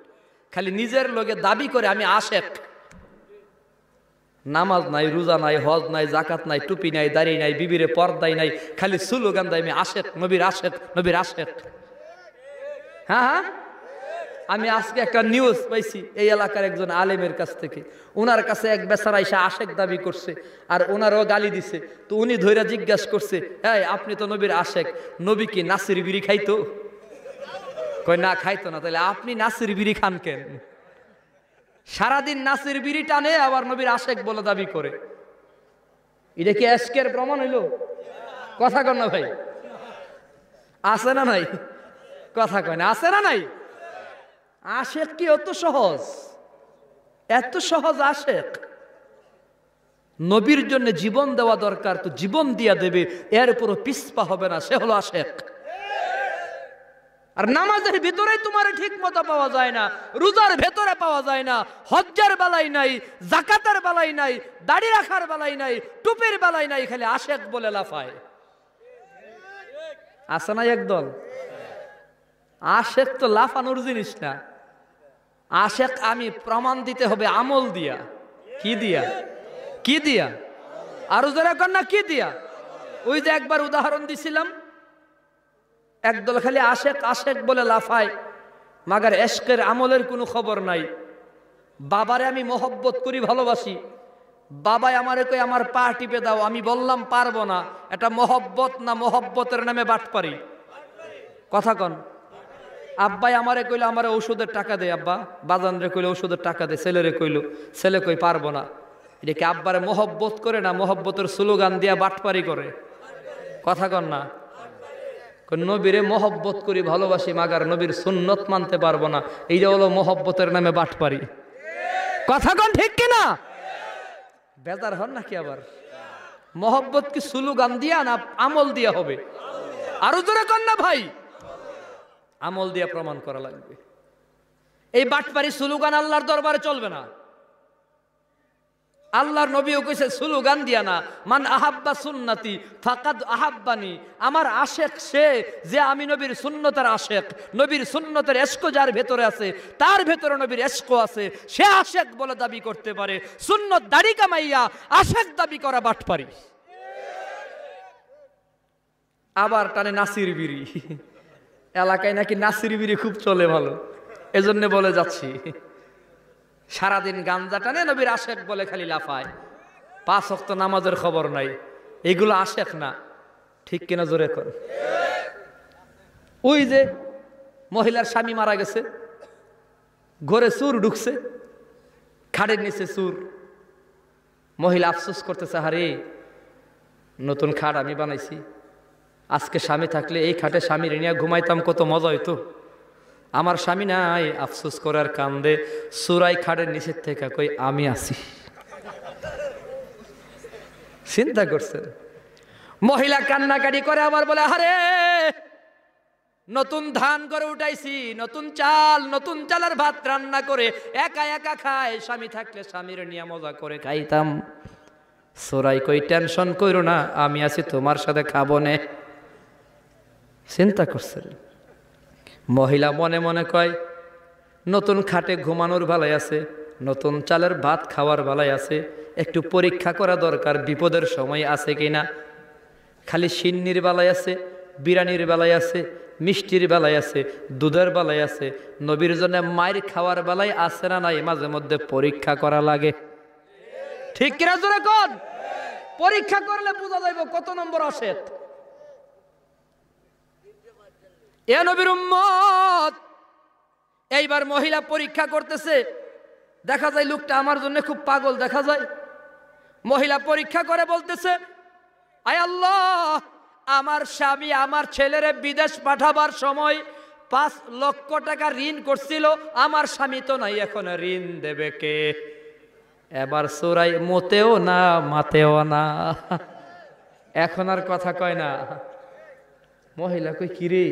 খালি নিজের লোকে দাবি করে আমি আশেক। নামাজ নাই, রোজা নাই, হজ নাই, জাকাত নাই, টুপি নাই, দাড়ি নাই, বিবিরে পর্দাই নাই, খালি স্লোগান দেয় আমি আশেক, নবীর আশেক, নবীর আশেক। হ্যাঁ হ্যাঁ, আমি আজকে একটা নিউজ পাইছি এই এলাকার একজন আলেমের কাছ থেকে। ওনার কাছে এক বেচারা এসে আশেক দাবি করছে, আর ওনারও গালি দিছে। তো উনি ধৈর্য জিজ্ঞাসা করছে, এই আপনি তো নবীর আশেক, নবী কি নাসির বিড়ি খাইতো? কই না, খাইতো না। তাহলে আপনি নাসির বিড়ি খান কেন? সারাদিন নাসির বিড়ি টানে আবার নবীর আশেক বলে দাবি করে। এটা কি এশকের প্রমাণ হইল? কথা কন না ভাই, আছে না নাই? কথা কয় না, আছে না নাই? আশেক কি অত সহজ? এত সহজ আশেক? নবীর জন্য জীবন দেওয়া দরকার, তো জীবন দিয়া দেবে, এর উপরও পিছপা হবে না, সে হলো আশেক। আর নামাজের ভিতরে তোমার ঠিক মতো পাওয়া যায় না, রোজার ভেতরে পাওয়া যায় না, হজ্জের বেলাই নাই, জাকাতের বেলাই নাই, দাড়ি রাখার বেলাই নাই, টুপির বেলাই নাই, খালি আশেক বলে লাফায়। আছে না একদল? আশেক তো লাফানোর জিনিস না। আশেক আমি প্রমাণ দিতে হবে আমল দিয়া। কি দিয়া? কি দিয়া? আরো যারা কর না, কি দিয়া? ওই যে একবার উদাহরণ দিছিলাম, একদল খালি আশেক আশেক বলে লাফায়, মাগার এশকের আমলের কোনো খবর নাই। বাবারে আমি মহব্বত করি, ভালোবাসি, বাবাই আমারে কই আমার পা টিপে দাও, আমি বললাম পারবো না। এটা মহব্বত না মহব্বতের নামে বাটপারি? কথা কন। আব্বাই আমারে কইলো আমার ঔষধের টাকা দে, আব্বা বাজান রে কইলো ঔষধের টাকা দে, ছেলেরে কইলো, ছেলে কই পারবো না। এটা কি আব্বারে মহব্বত করে না মহব্বতের স্লোগান দিয়া বাটপারি করে? কথা কন না। নবীরে মহব্বত করি, ভালোবাসি, মাগার নবীর সুন্নত মানতে পারবো না, এইটা হলো মহব্বতের নামে বাটপারি। কথা কন ঠিক কিনা? বেজার হন নাকি আবার? মহব্বত কি স্লোগান দিয়া না আমল দিয়া হবে? আরো জোরে কন না ভাই। আমল দিয়া প্রমাণ করা লাগবে। এই বাটপারি স্লোগান আল্লাহর দরবারে চলবে না। আল্লাহর নবীও কইছে স্লোগান দিয়া না, মান আহাব্বা সুন্নতি ফাকাদ আহাব্বানি। আমার আশেক সে যে আমি নবীর সুন্নতের আশেক, নবীর সুন্নতের এশক যার ভেতরে আছে, তার ভেতরে নবীর এশক আছে, সে আশেক বলে দাবি করতে পারে। সুন্নত দাড়ি কামাইয়া আশেক দাবি করা বাটপারি। আবার টানে নাসির বিড়ি, এলাকায় নাকি নাসির বিড়ি খুব চলে, ভালো, এজন্য বলে যাচ্ছি। সারাদিন গাঞ্জা টানে, নবীর আশেক বলে খালি লাফায়, 5 ওয়াক্ত নামাজের খবর নাই। এগুলো আশেক না, ঠিক কিনা জোরে কর। ওই যে মহিলার স্বামী মারা গেছে, ঘরে চুর ঢুকছে, খাটের নিচে চুর, মহিলা আফসোস করতেছে, হারে নতুন খাট আমি বানাইছি, আজকে স্বামী থাকলে এই খাটে স্বামীর নিয়ে ঘুমাইতাম, কত মজা হইতো। আমার স্বামী নাই, আফসোস করার কান্দে সুরাই খাটের নিচের থেকে কই আমি আছি। চিন্তা করছেন? মহিলা কান্নাকাটি করে, আবার বলে, আরে নতুন ধান করে উঠাইছি, নতুন চাল, নতুন চালের ভাত রান্না করে একা একা খায়, স্বামী থাকলে স্বামীর নিয়ে মজা করে খাইতাম। সুরাই কই টেনশন করো না, আমি আছি তোমার সাথে খাবো নে। চিন্তা করছেন? মহিলা মনে মনে কয়, নতুন খাটে ঘুমানোর বেলায় আছে, নতুন চালের ভাত খাওয়ার বেলায় আছে, একটু পরীক্ষা করা দরকার বিপদের সময় আছে কিনা। খালি সিন্নির বেলায় আছে, বিরিয়ানির বেলায় আছে, মিষ্টির বেলায় আছে, দুধের বেলায় আছে, নবীর জন্য মায়ের খাওয়ার বেলায় আছে না নাই, মাঝে মধ্যে পরীক্ষা করা লাগে। ঠিক কিনা জোরে কোন? পরীক্ষা করলে বোঝা যাইব কত নম্বর আসে। এ নবীর উম্মত, এইবার মহিলা পরীক্ষা করতেছে, দেখা যায় লোকটা আমার জন্য খুব পাগল দেখা যায়। মহিলা পরীক্ষা করে বলতেছে, আয় আল্লাহ, আমার স্বামী আমার ছেলেরে বিদেশ পাঠাবার সময় 5 লক্ষ টাকা ঋণ করছিল, আমার স্বামী তো নাই, এখন ঋণ দেবে কে? এবার সুরাই মতেও না মাতেও না, এখন আর কথা কয় না। মহিলা কই, কিরে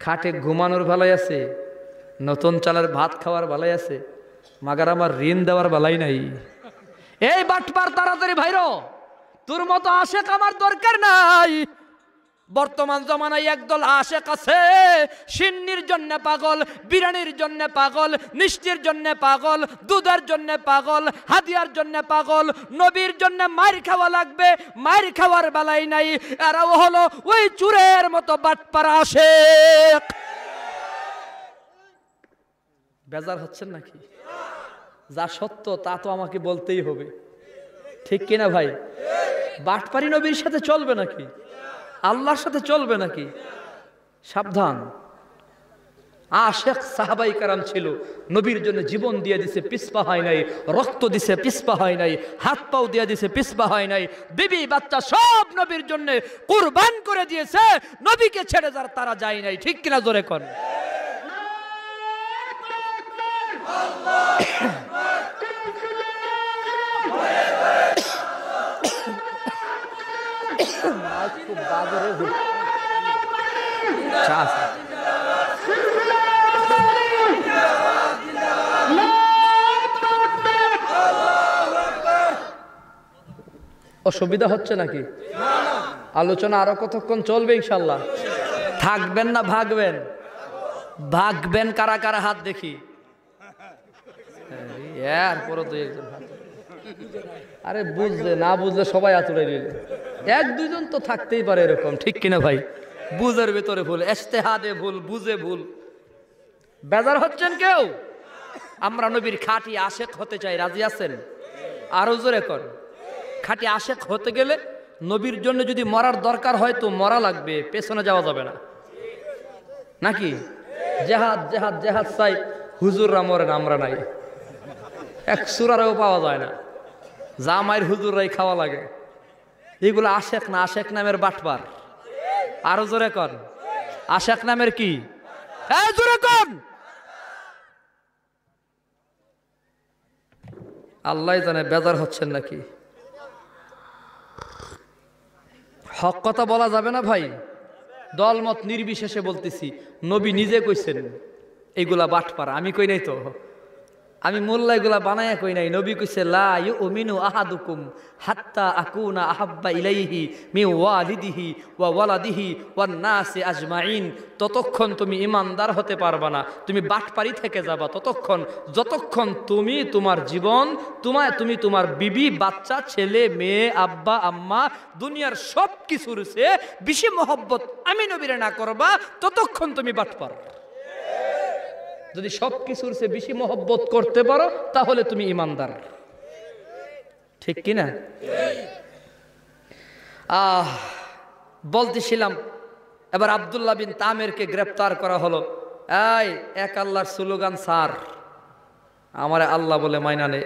খাটে ঘুমানোর ভালাই আছে, নতুন চালের ভাত খাওয়ার ভালাই আছে, মাগার আমার ঋণ দেওয়ার ভালাই নাই। এই বাটপার তাড়াতাড়ি ভাইর, তোর মতো আশেক আমার দরকার নাই। বর্তমান জমানায় একদল আশেক আছে, সিন্নির জন্য পাগল, বিরিয়ানির জন্য পাগল, মিষ্টির জন্য পাগল, দুধের জন্য পাগল, হাদিয়ার জন্য পাগল, নবীর জন্য মার খাওয়া লাগবে, মার খাওয়ার বেলাই নাই। এরাও হলো ওই চুরের মতো বাটপার আশেক। বেজার হচ্ছেন নাকি? যা সত্য তা তো আমাকে বলতেই হবে, ঠিক কিনা ভাই? বাটপারি নবীর সাথে চলবে নাকি? আল্লাহর সাথে চলবে নাকি? সাবধান। আশেক সাহাবাই কারাম ছিল, নবীর জন্য জীবন দিয়ে দিছে, পিছপা হয় নাই, রক্ত দিছে, পিছপা হয় নাই, হাত পাও দিয়ে দিছে, পিছপা হয় নাই, বিবি বাচ্চা সব নবীর জন্য কুরবান করে দিয়েছে, নবীকে ছেড়ে যার তারা যায় নাই। ঠিক কিনা জোরে কোন? খুব বাজারে অসুবিধা হচ্ছে নাকি? আলোচনা আরো কতক্ষণ চলবে? ইনশাল্লাহ থাকবেন না ভাগবেন? ভাগবেন কারা কারা হাত দেখি। এরপরও দুই একজন হাত। আরে বুঝলে না বুঝলে সবাই আতুরে দিলে, এক দুইজন তো থাকতেই পারে এরকম। ঠিক কিনা ভাই? বুঝের ভেতরে ভুল, ইজতিহাদে ভুল, বুঝে ভুল। বেজার হচ্ছেন কেউ? আমরা নবীর খাঁটি আশেক হতে চাই, রাজি আছেন? আরো জোরে কর। খাঁটি আশেক হতে গেলে নবীর জন্য যদি মরার দরকার হয় তো মরা লাগবে, পেছনে যাওয়া যাবে না, নাকি? জেহাদ জেহাদ জেহাদ চাই, হুজুররা মরেন, আমরা নাই। এক সুরারেও পাওয়া যায় না, জামাইর হুজুররাই খাওয়া লাগে। এগুলো আশেক না, আশেক নামের বাটপার। আরো জোরে কর, আশেক নামের কি? হ্যাঁ জোরে কর। আল্লাহ জানে বেজার হচ্ছেন নাকি। হক কথা বলা যাবে না ভাই, দলমত নির্বিশেষে বলতেছি। নবী নিজে কইছেন এইগুলা বাটপার, আমি কই নাই তো, আমি মোল্লা এগুলা বানায়া কই নাই। নবী কইছে লা ইউমিনু আহাদুকুম হাত্তা আকুনা আহাব্বা ইলাইহি মিন ওয়ালিদিহি ওয়া ওয়ালাদিহি ওয়ান নাসি আজমাইন। ততক্ষণ তুমি ইমানদার হতে পারবা না, তুমি বাটপারি থেকে যাবা ততক্ষণ, যতক্ষণ তুমি তোমার জীবন, তুমি তোমার বিবি বাচ্চা ছেলে মেয়ে আব্বা আম্মা দুনিয়ার সব কিছুর চেয়ে বেশি মহব্বত আমি নবীরে না করবা, ততক্ষণ তুমি বাটপার। যদি সব কিছুর চেয়ে বেশি মহব্বত করতে পারো তাহলে তুমি ইমানদার। ঠিক কিনা? বলতেছিলাম এবার আব্দুল্লাহ বিন তামেরকে গ্রেফতার করা হলো। এই এক আল্লাহর স্লোগান স্যার, আমারে আল্লাহ বলে মাইনা নে।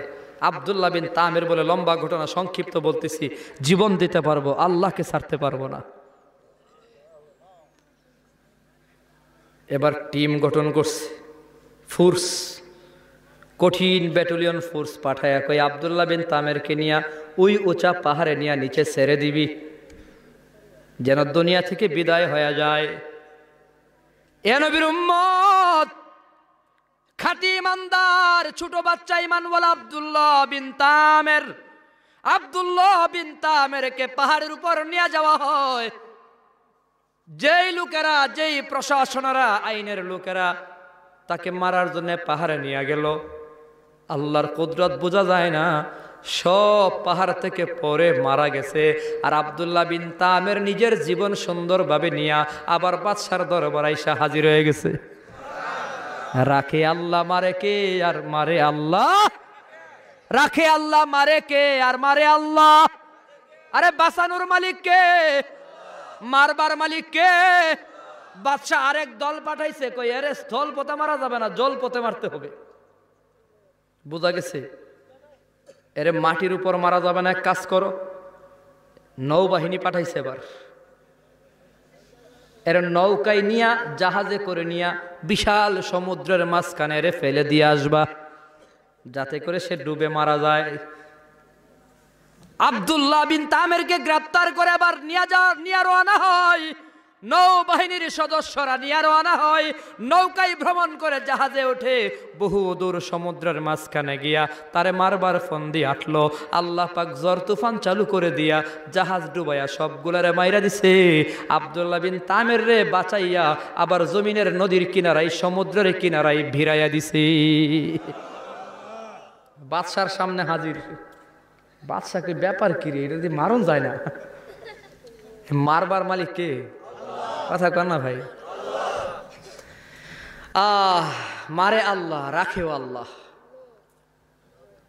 আব্দুল্লাহ বিন তামের বলে, লম্বা ঘটনা সংক্ষিপ্ত বলতেছি, জীবন দিতে পারবো, আল্লাহকে ছাড়তে পারবো না। এবার টিম গঠন করছে, ফোর্স, কঠিন ব্যাটালিয়ন ফোর্স পাঠায়, কই আব্দুল্লাহ বিন তামেরকে নিয়া ওই উঁচা পাহাড়ে নিয়ে নিচে ছেড়ে দিবি, যেন দুনিয়া থেকে বিদায় হয়ে যায়। এ নবীর উম্মত, খাঁটি ইমানদার ছোট বাচ্চা ইমানওয়ালা আব্দুল্লাহ বিন তামের, আব্দুল্লাহ বিন তামেরকে পাহাড়ের উপর নিয়ে যাওয়া হয়। যেই লোকেরা, যেই প্রশাসনেরা, আইনের লোকেরা তাকে মারার জন্য পাহাড়ে নিয়ে গেল, আল্লাহর কুদরত বোঝা যায় না, সব পাহাড় থেকে পরে মারা গেছে। আর আব্দুল্লাহ বিন তামের নিজের জীবন সুন্দরভাবে নিয়া আবার বাদশার দরবার আইসা হাজির হয়ে গেছে। রাখে আল্লাহ মারে কে আর মারে আল্লাহ, রাখে আল্লাহ মারে কে আর মারে আল্লাহ। আরে বাঁচানোর মালিক কে, মারবার মালিক কে? বাদশাহ আরেক দল পাঠাইছে, কই আরে স্থল পথে মারা যাবে না, জল পথে মারতে হবে। বোঝা গেছে? এরে মাটির উপর মারা যাবে না, এক কাজ করো, নৌবাহিনী পাঠাইছে। এবার এর নৌকায় নিয়া, জাহাজে করে নিয়া বিশাল সমুদ্রের মাঝখানে এরে ফেলে দিয়ে আসবা, যাতে করে সে ডুবে মারা যায়। আব্দুল্লাহ বিন তামেরকে গ্রেফতার করে আবার নিয়ে রওনা হয়। নৌবাহিনীর সদস্যরা নিয়ে রওনা হয়, নৌকায় ভ্রমণ করে জাহাজে ওঠে, বহু দূর সমুদ্রের মাঝখানে গিয়া তারে মারবার ফন্দি আটলো। আল্লাহ পাক ঝড় তুফান চালু করে দিয়া জাহাজ ডুবাইয়া সবগুলারে মাইরা দিছে। আব্দুল্লাহ বিন তামের রে বাঁচাইয়া আবার জমিনের নদীর কিনারায়, সমুদ্রের কিনারায় ভিড়াইয়া দিছে। বাদশার সামনে হাজির। বাদশাকে ব্যাপার কি রে, এটা দিয়ে মারণ যায় না, মারবার মালিক কে? কথা কর না ভাই। মারে আল্লাহ, রাখেও আল্লাহ।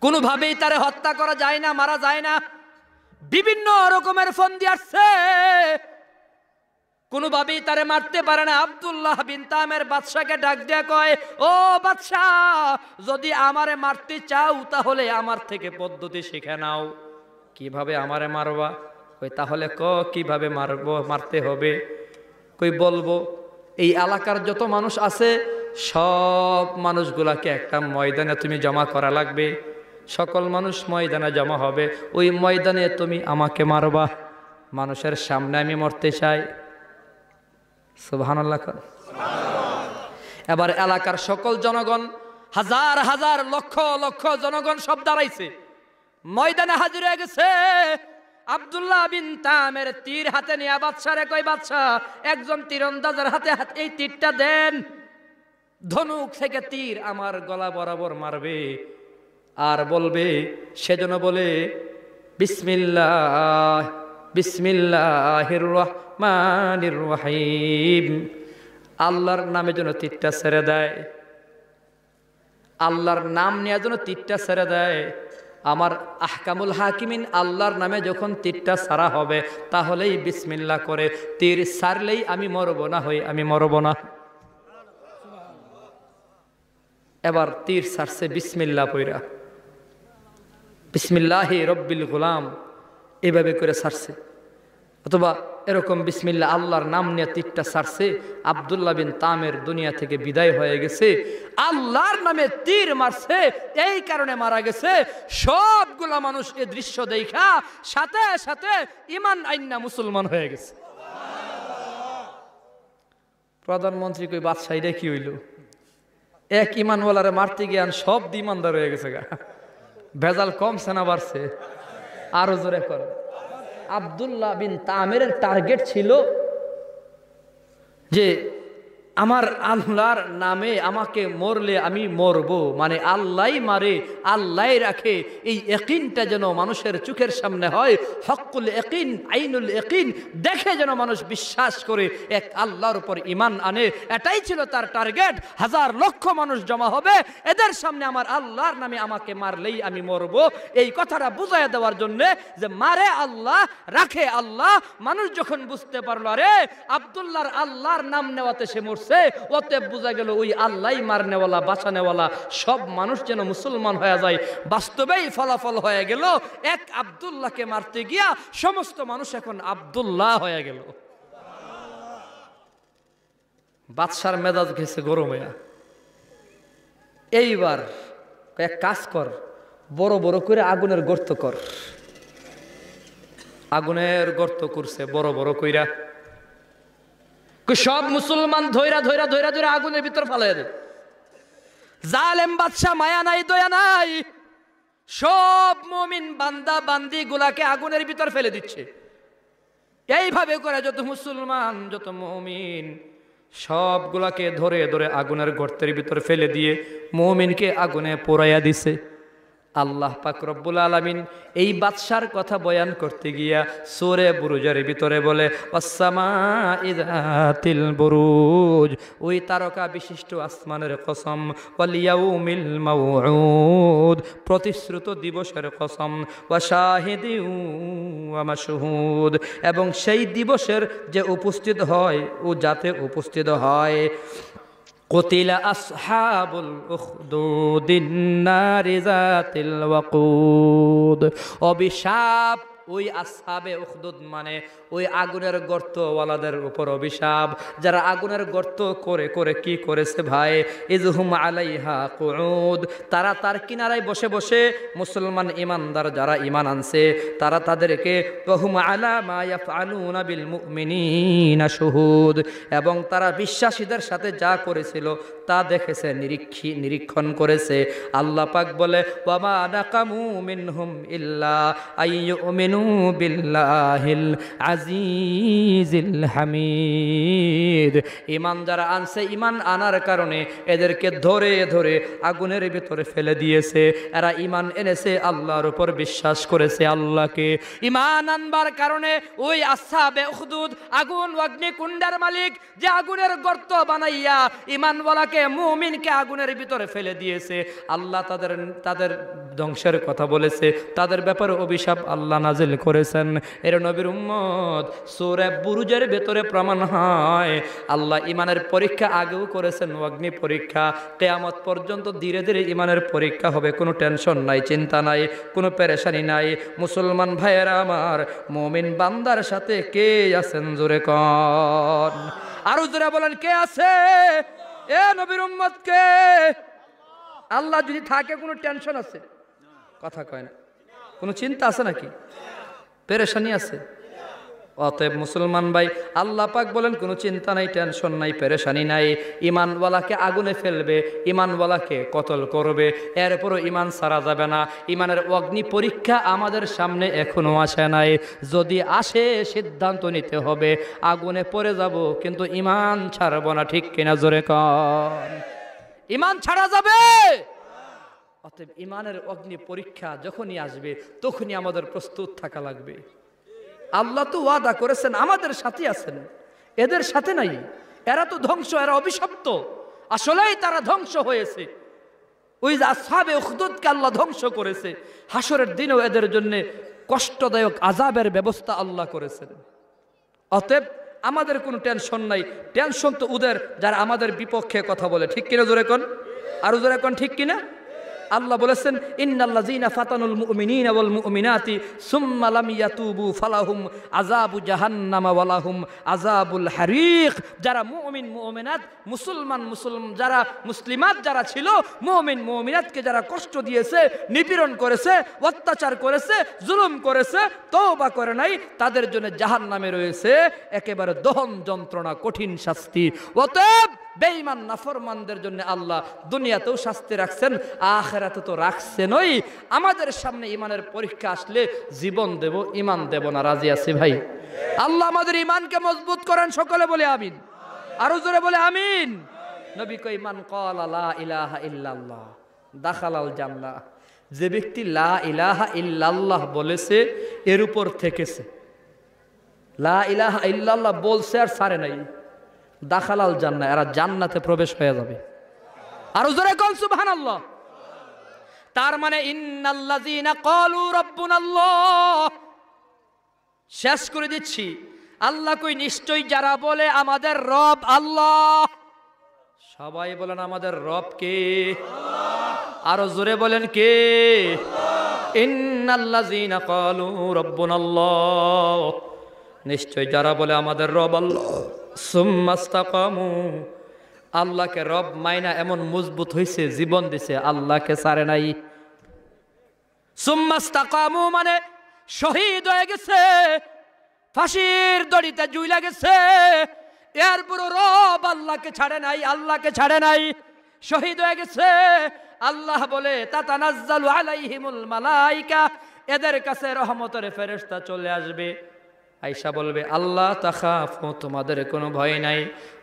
কোনোভাবেই তারে হত্যা করা যায় না, মারা যায় না। বিভিন্ন রকমের ফন্দি আসছে, কোনোভাবেই তারে মারতে পারে না। আব্দুল্লাহ বিন তামের বাদশাকে ডাক দিয়া কয়, ও বাদশা, যদি আমারে মারতে চাও তাহলে আমার থেকে পদ্ধতি শিখে নাও। কিভাবে আমারে মারবা? কই তাহলে কিভাবে মারতে হবে? কই বলবো। এই এলাকার যত মানুষ আছে সব মানুষগুলাকে একটা ময়দানে তুমি জমা করা লাগবে। সকল মানুষ ময়দানে জমা হবে, ওই ময়দানে তুমি আমাকে মারবা। মানুষের সামনে আমি মরতে চাই। সুবহানাল্লাহ। এবার এলাকার সকল জনগণ, হাজার হাজার লক্ষ লক্ষ জনগণ সব দাঁড়াইছে, ময়দানে হাজির হয়ে গেছে। আব্দুল্লাহ বিন তামের তীর হাতে নিয়ে বাদশারে কয়, বাদশা, একজন তীরন্দাজের হাতে এই তীরটা দেন। ধনুক থেকে তীর আমার গলা বরাবর মারবে আর বলবে, সেজন্য বলে বিসমিল্লাহ বিসমিল্লাহির রহমানির রহিম, আল্লাহর নামে যেন তীরটা ছেড়ে দেয়। আল্লাহর নাম নেওয়ার জন্য তীরটা ছেড়ে দেয়। আমার আহকামুল হাকিমিন আল্লাহর নামে যখন তীরটা ছাড়া হবে তাহলেই বিসমিল্লাহ করে তীর ছাড়লেই আমি মরব না, আমি মরব না। এবার তীর ছাড়ছে বিসমিল্লাহ পইরা, বিসমিল্লাহি রব্বিল গুলাম এভাবে করে ছাড়ছে, অথবা এরকম বিসমিল্লাহ আল্লাহর নাম নিয়ে তীরটা ছাড়ছে। আব্দুল্লাহ বিন তামের দুনিয়া থেকে বিদায় হয়ে গেছে। আল্লাহর নামে তীর মারছে, এই কারণে মারা গেছে। সবগুলা মানুষ এই দৃশ্য দেখা সাথে সাথে ঈমান আইন্না মুসলমান হয়ে গেছে। প্রধানমন্ত্রী কই, বাদশা এটা কি হইল? এক ইমানওয়ালারে মারতে গিয়ে সব ইমানদার হয়ে গেছে গা। ভেজাল কমছে না বাড়ছে? আরো জোরে করো। আব্দুল্লাহ বিন তামের টার্গেট ছিল যে আমার আল্লাহর নামে আমাকে মরলে আমি মরবো, মানে আল্লাহ মারে আল্লাহ রাখে, এই ইয়াকিনটা যেন মানুষের চোখের সামনে হয়। হকুল ইয়াকিন, আইনুল ইয়াকিন দেখে যেন মানুষ বিশ্বাস করে এক আল্লাহর উপর ঈমান আনে, এটাই ছিল তার টার্গেট। হাজার লক্ষ মানুষ জমা হবে, এদের সামনে আমার আল্লাহর নামে আমাকে মারলেই আমি মরবো, এই কথাটা বুঝাইয়া দেওয়ার জন্য যে মারে আল্লাহ রাখে আল্লাহ। মানুষ যখন বুঝতে পারলো আরে আব্দুল্লাহর আল্লাহর নাম নেওয়াতে সে মরছে, ওতে বোঝা গেল ওই আল্লাহ মারনেওয়ালা বাঁচানেওয়ালা সব মানুষ যেন মুসলমান হয়ে যায়। বাস্তবেই ফলাফল হয়ে গেল, এক আব্দুল্লাহকে মারতে গিয়া সমস্ত মানুষ এখন আব্দুল্লাহ হয়ে গেল। বাদশার মেজাজ গেছে গরম হইয়া। এইবার এক কাজ কর, বড় বড় করে আগুনের গর্ত কর। আগুনের গর্ত করছে বড় বড় কইরা, সব মুসলমান ধৈরা ধৈরা ধৈরা ধৈরা আগুনের ভিতর ফালাই দেয়। জালেম বাদশা মায়া নাই দয়া নাই, সব মুমিন বান্দা বান্দি গুলাকে আগুনের ভিতর ফেলে দিচ্ছে। এইভাবে করে যত মুসলমান যত মুমিন সবগুলাকে ধরে ধরে আগুনের গর্তের ভিতর ফেলে দিয়ে মুমিনকে আগুনে পোড়াইয়া দিছে। আল্লাহ পাক রব্বুল আলামিন এই বাদশার কথা বয়ান করতে গিয়া সূরা বুরুজের ভিতরে বলে, ওয়াস-সামা'i যাতিল বুরুজ, ওই তারকা বিশিষ্ট আসমানের কসম, ওয়াল ইয়াউমিল মাউউদ, প্রতিশ্রুত দিবসের কসম, ওয়া শাহিদিন ওয়া মাশহুদ, এবং সেই দিবসের যে উপস্থিত হয় ও যাতে উপস্থিত হয়। কুতিলা আসহাবুল উখদুদিন নারি যাতিল ওয়াকুদ, অভিশাপ ওই আসহাবে উখদুদ মানে ওই আগুনের গর্তওয়ালাদের উপর অভিশাপ, যারা আগুনের গর্ত করে করে কি করেছে ভাই, ইজহুম আলাইহা কুউদ, তারা তার কিনারায় বসে বসে মুসলমান ইমানদার যারা ইমান আনছে তারা তাদেরকে ওয়াহুম আলা মা ইয়াফআলুনা বিল মুমিনিনা শুহুদ, এবং তারা বিশ্বাসীদের সাথে যা করেছিল তা দেখেছে, নিরীক্ষণ করেছে। আল্লাহ পাক বলে, ওয়া মা নাকামু মিনহুম ইল্লা আইয়ুমিনু বিল্লাহিল আজিজিল হামিদ, ঈমান যারা আনছে ঈমান আনার কারণে এদেরকে ধরে ধরে আগুনের ভিতরে ফেলে দিয়েছে। এরা ঈমান এনেছে, আল্লাহর উপর বিশ্বাস করেছে আল্লাহকে। ঈমান আনবার কারণে ওই আসহাবে উখদুদ আগুন অগ্নিকুণ্ডের মালিক যে আগুনের গর্ত বানাইয়া ঈমানওয়ালাকে মুমিনকে আগুনের ভিতরে ফেলে দিয়েছে, আল্লাহ তাদের ধ্বংসের কথা বলেছে, তাদের ব্যাপারে অভিশাপ আল্লাহ নাজিল নাযিল করেছেন। এর নবীর উম্মত, সূরা বুরুজের ভেতরে প্রমাণ হয় আল্লাহ ইমানের পরীক্ষা আগেও করেছেন, অগ্নি পরীক্ষা। কিয়ামত পর্যন্ত ধীরে ধীরে ইমানের পরীক্ষা হবে, কোনো টেনশন নাই, চিন্তা নাই, কোনো পেরেশানি নাই। মুসলমান ভাইয়েরা আমার, মুমিন বান্দার সাথে কে আছেন জোরে কোন? আরো জোরে বলেন, কে আছে? এ নবীর উম্মত কে? আল্লাহ যদি থাকে কোনো টেনশন আছে? কথা কয় না। কোনো চিন্তা আছে নাকি? পেরেশানি আছে? অতএব মুসলমান ভাই, আল্লাহ পাক বলেন কোনো চিন্তা নাই, টেনশন নাই, পেরেশানি নাই। ইমানওয়ালাকে আগুনে ফেলবে, ইমানওয়ালাকে কতল করবে, এরপরও ইমান ছাড়া যাবে না। ইমানের অগ্নি পরীক্ষা আমাদের সামনে এখনো আসে নাই। যদি আসে, সিদ্ধান্ত নিতে হবে, আগুনে পড়ে যাব, কিন্তু ইমান ছাড়ব না। ঠিক কিনা জোরে কন? ইমান ছাড়া যাবে? অতএব ইমানের অগ্নি পরীক্ষা যখনই আসবে, তখনই আমাদের প্রস্তুত থাকা লাগবে। আল্লাহ তো ওয়াদা করেছেন আমাদের সাথে আছেন, এদের সাথে নাই। এরা তো ধ্বংস, এরা অভিশপ্ত। আসলেই তারা ধ্বংস হয়েছে। ওই যে আসহাবে উখদুদকে আল্লাহ ধ্বংস করেছে, হাসরের দিনেও এদের জন্য কষ্টদায়ক আযাবের ব্যবস্থা আল্লাহ করেছেন। অতএব আমাদের কোনো টেনশন নাই। টেনশন তো ওদের যারা আমাদের বিপক্ষে কথা বলে। ঠিক কিনা জোরে কোন? আর জোরে কোন, ঠিক কিনা? আল্লাহ বলেছেন, ইন্নাল্লাযীনা ফাতানুল মুমিনিনা ওয়াল মুমিনাতি সুম্মা লাম ইয়াতুবু ফালাহুম আযাবু জাহান্নাম ওয়া লাহুম আযাবুল হারিক। যারা মুমিন মুমিনাত, যারা মুসলিমাত যারা ছিল, মুমিন মুমিনাতকে যারা কষ্ট দিয়েছে, নিপীড়ন করেছে, অত্যাচার করেছে, জুলুম করেছে, তওবা করে নাই, তাদের জন্য জাহান্নামে রয়েছে একেবারে দহন যন্ত্রণা, কঠিন শাস্তি। অতএব বেঈমান নাফরমানদের জন্য আল্লাহ দুনিয়াতেও শাস্তি রাখছেন, আখিরাতে তো রাখছেনই। আমাদের সামনে ইমানের পরীক্ষা আসলে জীবন দেব, ইমান দেব না। রাজি আছি ভাই? আল্লাহ আমাদের ইমানকে মজবুত করেন। সকলে বলে আমিন। আরো জোরে বলে আমিন। নবী কই, মান ক্বালা লা ইলাহা ইল্লাল্লাহ দাখালাল জান্নাহ। যে ব্যক্তি লা ইলাহা ইল্লাল্লাহ বলেছে, এর উপর থেকেছে, লা ইলাহা ইল্লাল্লাহ বলছে আর ছাড়ে নাই, দাখালাল জান্নাহ, এরা জান্নাতে প্রবেশ হয়ে যাবে। আর জোরে কোন সুবহানাল্লাহ। তার মানে ইন্নাল্লাযীনা ক্বালু রাব্বুনাল্লাহ, শেষ করে দিচ্ছি, আল্লাহ কই নিশ্চয়ই যারা বলে আমাদের রব আল্লাহ। সবাই বলেন আমাদের রব কে? আরো জোরে বলেন কে? ইন্নাল্লাযীনা ক্বালু রাব্বুনাল্লাহ, নিশ্চয় যারা বলে আমাদের রব আল্লাহ, সুম্মাস্তাকামু, আল্লাহকে রব মাইনা এমন মজবুত হয়েছে, জীবন দিছে, আল্লাহকে ছাড়ে নাই। সুম্মাস্তাকামু মানে শহীদ হয়ে গেছে, ফাঁসির দড়িতে ঝুইলা গেছে, এরপরও রব আল্লাহকে ছাড়ে নাই, আল্লাহকে ছাড়ে নাই, শহীদ হয়ে গেছে। আল্লাহ বলে, তাতানাজ্জালু আলাইহিমুল মালাইকা, এদের কাছে রহমতের ফেরেশতা চলে আসবে, আয়েশা বলবে, আল্লাহ তাখাফু, তোমাদের কোনো ভয় নাই,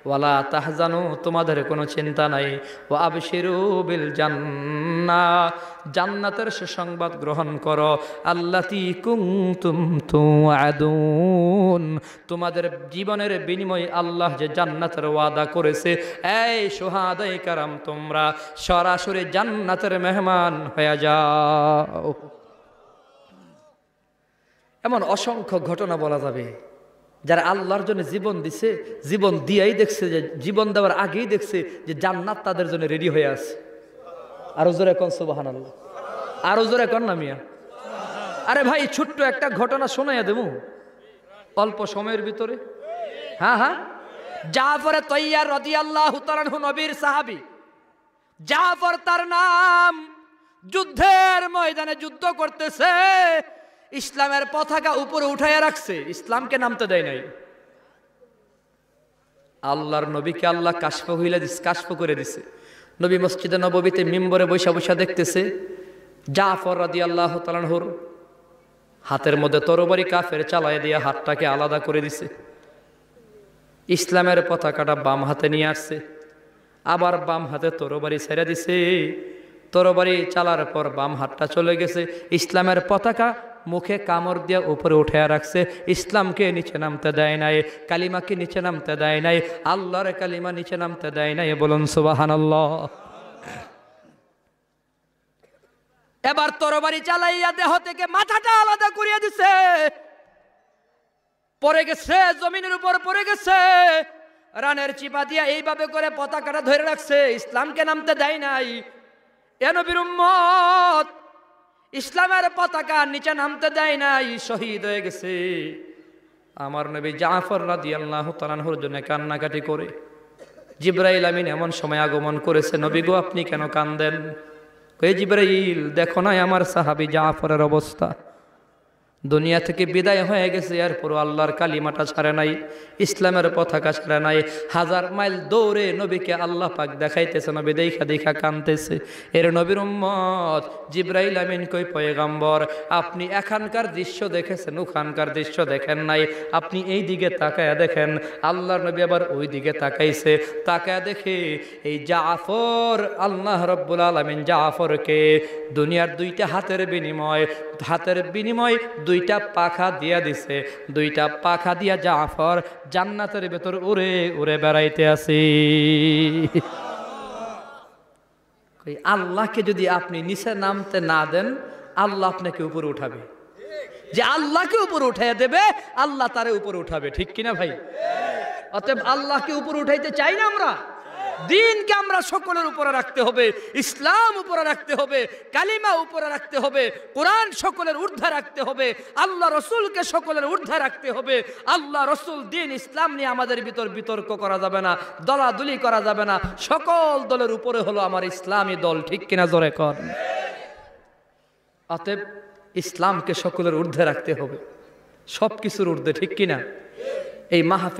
ওয়ালা তাহজানু, তোমাদের কোনো চিন্তা নাই, ওয়া আবশিরু বিল জান্নাহ, জান্নাতের সুসংবাদ গ্রহণ করো, আল্লাতী কুনতুম তুআদুন, তোমাদের জীবনের বিনিময়ে আল্লাহ যে জান্নাতের ওয়াদা করেছে। এই শুহাদায়ে কারাম, তোমরা সরাসরি জান্নাতের মেহমান হয়ে যাও। এমন অসংখ্য ঘটনা বলা যাবে, যারা আল্লাহর জন্য জীবন দিছে, জীবন দিয়াই দেখছে, যে জীবন দেওয়ার আগেই দেখছে যে জান্নাত তাদের জন্য রেডি হয়ে আছে। আরো জোরে কোন সুবহানাল্লাহ, আরো জোরে কোন না মিয়া। আরে ভাই, ছোট্ট একটা ঘটনা শোনাইয়া দেবো অল্প সময়ের ভিতরে। হ্যাঁ হ্যাঁ, জাফর তৈয়ার রাদিয়াল্লাহু তাআলা আনহু, নবীর সাহাবী। জাফর তার নাম, যুদ্ধের ময়দানে যুদ্ধ করতেছে, ইসলামের পতাকা উপরে উঠাইয়া রাখছে, ইসলামকে নামতে দেয় নাই। আল্লাহর নবীকে আল্লাহ কাশফ করে দিছে। নবী মসজিদে নববীতে মিম্বরে বৈশা বৈশা দেখতেছে, জাফর রাদিয়াল্লাহু তাআলা আনহুর হাতের মধ্যে তরবারি কাফের চালায় দিয়ে হাতটাকে আলাদা করে দিছে। ইসলামের পতাকাটা বাম হাতে নিয়ে আসছে, আবার বাম হাতে তরবারি ছেড়ে দিছে। তরবারি চালার পর বাম হাতটা চলে গেছে, ইসলামের পতাকা মুখে কামড় দিয়ে উপরে উঠে রাখছে। ইসলামকে নিচে নামতে দেয় নাই, কালিমাকে নিচে নামতে দেয় নাই, আল্লাহর কালিমা নিচে নামতে দেয় নাই। বলুন সুবহানাল্লাহ। এবার তরবারি চালাইয়া দেহ থেকে মাথাটা আলাদা করিয়া দিছে, পড়ে গেছে, জমিনের উপর পড়ে গেছে। রানের চিপা দিয়া এইভাবে করে পতাকাটা ধরে রাখছে, ইসলামকে নামতে দেয় নাই। এ নবীর উম্মত ইসলামের পতাকা নিচে নামতে দেয় নাই, শহীদ হয়ে গেছে। আমার নবী জাফর রাদিয়াল্লাহু তাআলা আনহুর জন্য কান্নাকাটি করে জিবরাইল আমিন এমন সময় আগমন করেছে, নবী গো আপনি কেন কান্দেন? কই জিবরাইল দেখো না আমার সাহাবী জাফরের অবস্থা, দুনিয়া থেকে বিদায় হয়ে গেছে, এরপর আল্লাহর কালিমাটা ছাড়ে নাই, ইসলামের পতাকা ছাড়ে নাই। 1000 মাইল দৌড়ে নবীকে আল্লাহ পাক দেখাইতেছে, নবী দেখা দেখা কাঁদতেছে। এর নবীর উম্মত জিবরাইল আমিন কই পয়গম্বর আপনি এখানকার দৃশ্য দেখেছেন, ওখানকার দৃশ্য দেখেন নাই, আপনি এই দিকে তাকায়া দেখেন। আল্লাহর নবী আবার ওই দিকে তাকাইছে, তাকায়া দেখে এই জাফর, আল্লাহ রাব্বুল আলামিন জাফরকে দুনিয়ার 2টা হাতের বিনিময় 2টা পাখা দিয়া দিছে। 2টা পাখা দিয়া জাফর জান্নাতের ভেতর উড়ে উড়ে বেড়াইতে আছে। আল্লাহকে যদি আপনি নিচে নামতে না দেন, আল্লাহ আপনাকে উপরে উঠাবে। যে আল্লাহকে উপরে উঠাইয়া দেবে, আল্লাহ তারে উপরে উঠাবে, ঠিক কিনা ভাই? অতএব আল্লাহকে উপরে উঠাইতে চাই না আমরা, দিনকে আমরা সকলের উপরে রাখতে হবে, ইসলাম উপরে রাখতে হবে, কালিমা উপরে রাখতে হবে, কোরআন সকলের ঊর্ধ্বে রাখতে হবে, আল্লাহ রসুলকে সকলের ঊর্ধ্বে রাখতে হবে। আল্লাহ রসুল দিন ইসলাম নিয়ে আমাদের ভিতর বিতর্ক করা যাবে না, দলাদলি করা যাবে না। সকল দলের উপরে হলো আমার ইসলামী দল, ঠিক কিনা জোরে কর। অতএব ইসলামকে সকলের ঊর্ধ্বে রাখতে হবে, সব কিছুর ঊর্ধ্বে, ঠিক কিনা? এই মাহফিল